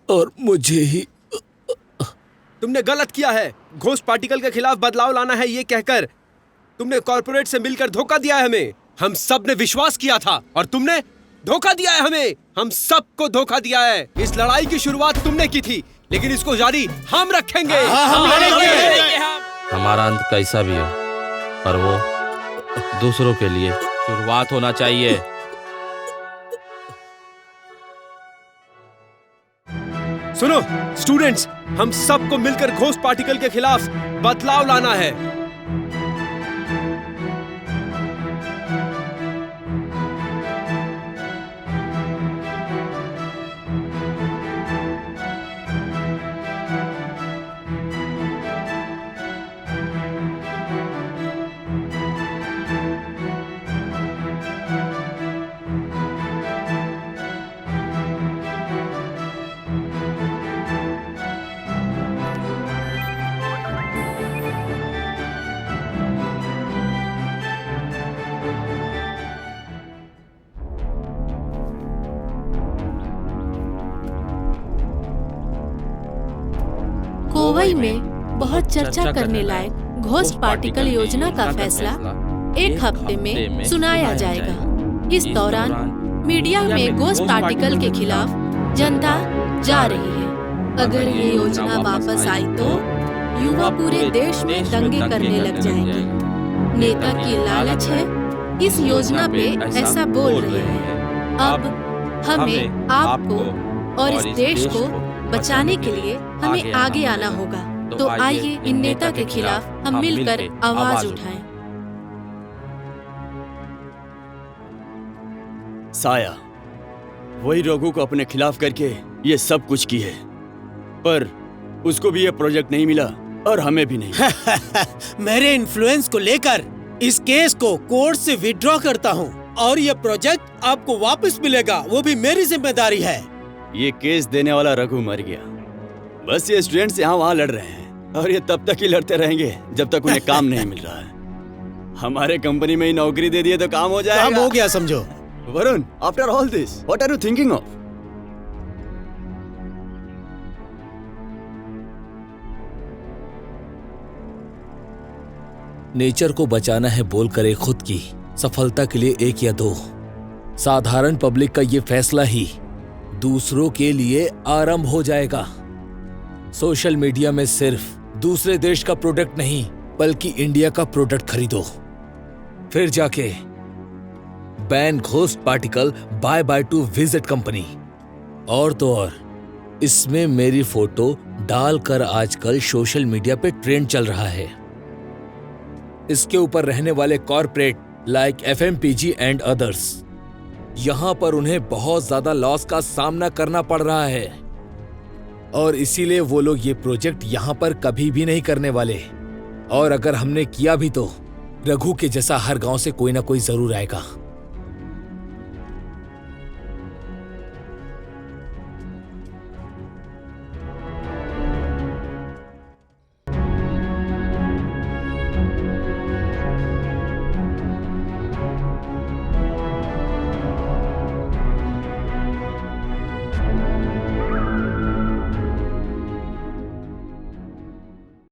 और मुझे ही। तुमने गलत किया है। घोष पार्टिकल के खिलाफ बदलाव लाना है ये कहकर तुमने कॉर्पोरेट से मिलकर धोखा दिया है हमें। हम सब ने विश्वास किया था और तुमने धोखा दिया है हमें। हम सबको धोखा दिया है। इस लड़ाई की शुरुआत तुमने की थी, लेकिन इसको जारी हम रखेंगे। हम लड़ेंगे। हमारा अंत कैसा भी हो, पर वो दूसरों के लिए शुरुआत होना चाहिए। सुनो स्टूडेंट्स, हम सबको मिलकर घोष पार्टिकल के खिलाफ बदलाव लाना है। कोवई में बहुत चर्चा करने लायक घोष पार्टिकल योजना का फैसला एक हफ्ते में सुनाया जाएगा। इस दौरान मीडिया में घोष पार्टिकल के खिलाफ जनता जा रही है। अगर ये योजना वापस आई तो युवा पूरे देश में दंगे करने लग जाएंगे। नेता की लालच है इस योजना पे ऐसा बोल रहे हैं। अब हमें आपको और इस देश को बचाने के लिए हमें आगे आना होगा। तो आइए इन नेता के खिलाफ हम मिलकर आवाज उठाएं। साया वही रघु को अपने खिलाफ करके ये सब कुछ की है, पर उसको भी ये प्रोजेक्ट नहीं मिला और हमें भी नहीं। मेरे इन्फ्लुएंस को लेकर इस केस को कोर्ट से विड्रॉ करता हूँ और ये प्रोजेक्ट आपको वापस मिलेगा, वो भी मेरी जिम्मेदारी है। ये केस देने वाला रघु मर गया। बस ये स्टूडेंट्स यहाँ वहाँ लड़ रहे हैं और ये तब तक ही लड़ते रहेंगे जब तक उन्हें काम नहीं मिल रहा है। हमारे कंपनी में ही नौकरी दे दिए तो काम हो जाएगा। काम हो गया समझो। Varun, after all this what are you thinking of? Nature को बचाना है बोलकर एक खुद की सफलता के लिए एक या दो। साधारण पब्लिक का ये फैसला ही दूसरों के लिए आरंभ हो जाएगा। सोशल मीडिया में सिर्फ दूसरे देश का प्रोडक्ट नहीं बल्कि इंडिया का प्रोडक्ट खरीदो, फिर जाके ban ghost particle by by two visit company. और तो और इसमें मेरी फोटो डालकर आजकल सोशल मीडिया पे ट्रेंड चल रहा है। इसके ऊपर रहने वाले corporate like FMPG and others, यहां पर उन्हें बहुत ज्यादा लॉस का सामना करना पड़ रहा है और इसीलिए वो लोग ये प्रोजेक्ट यहां पर कभी भी नहीं करने वाले। और अगर हमने किया भी तो रघु के जैसा हर गांव से कोई ना कोई जरूर आएगा।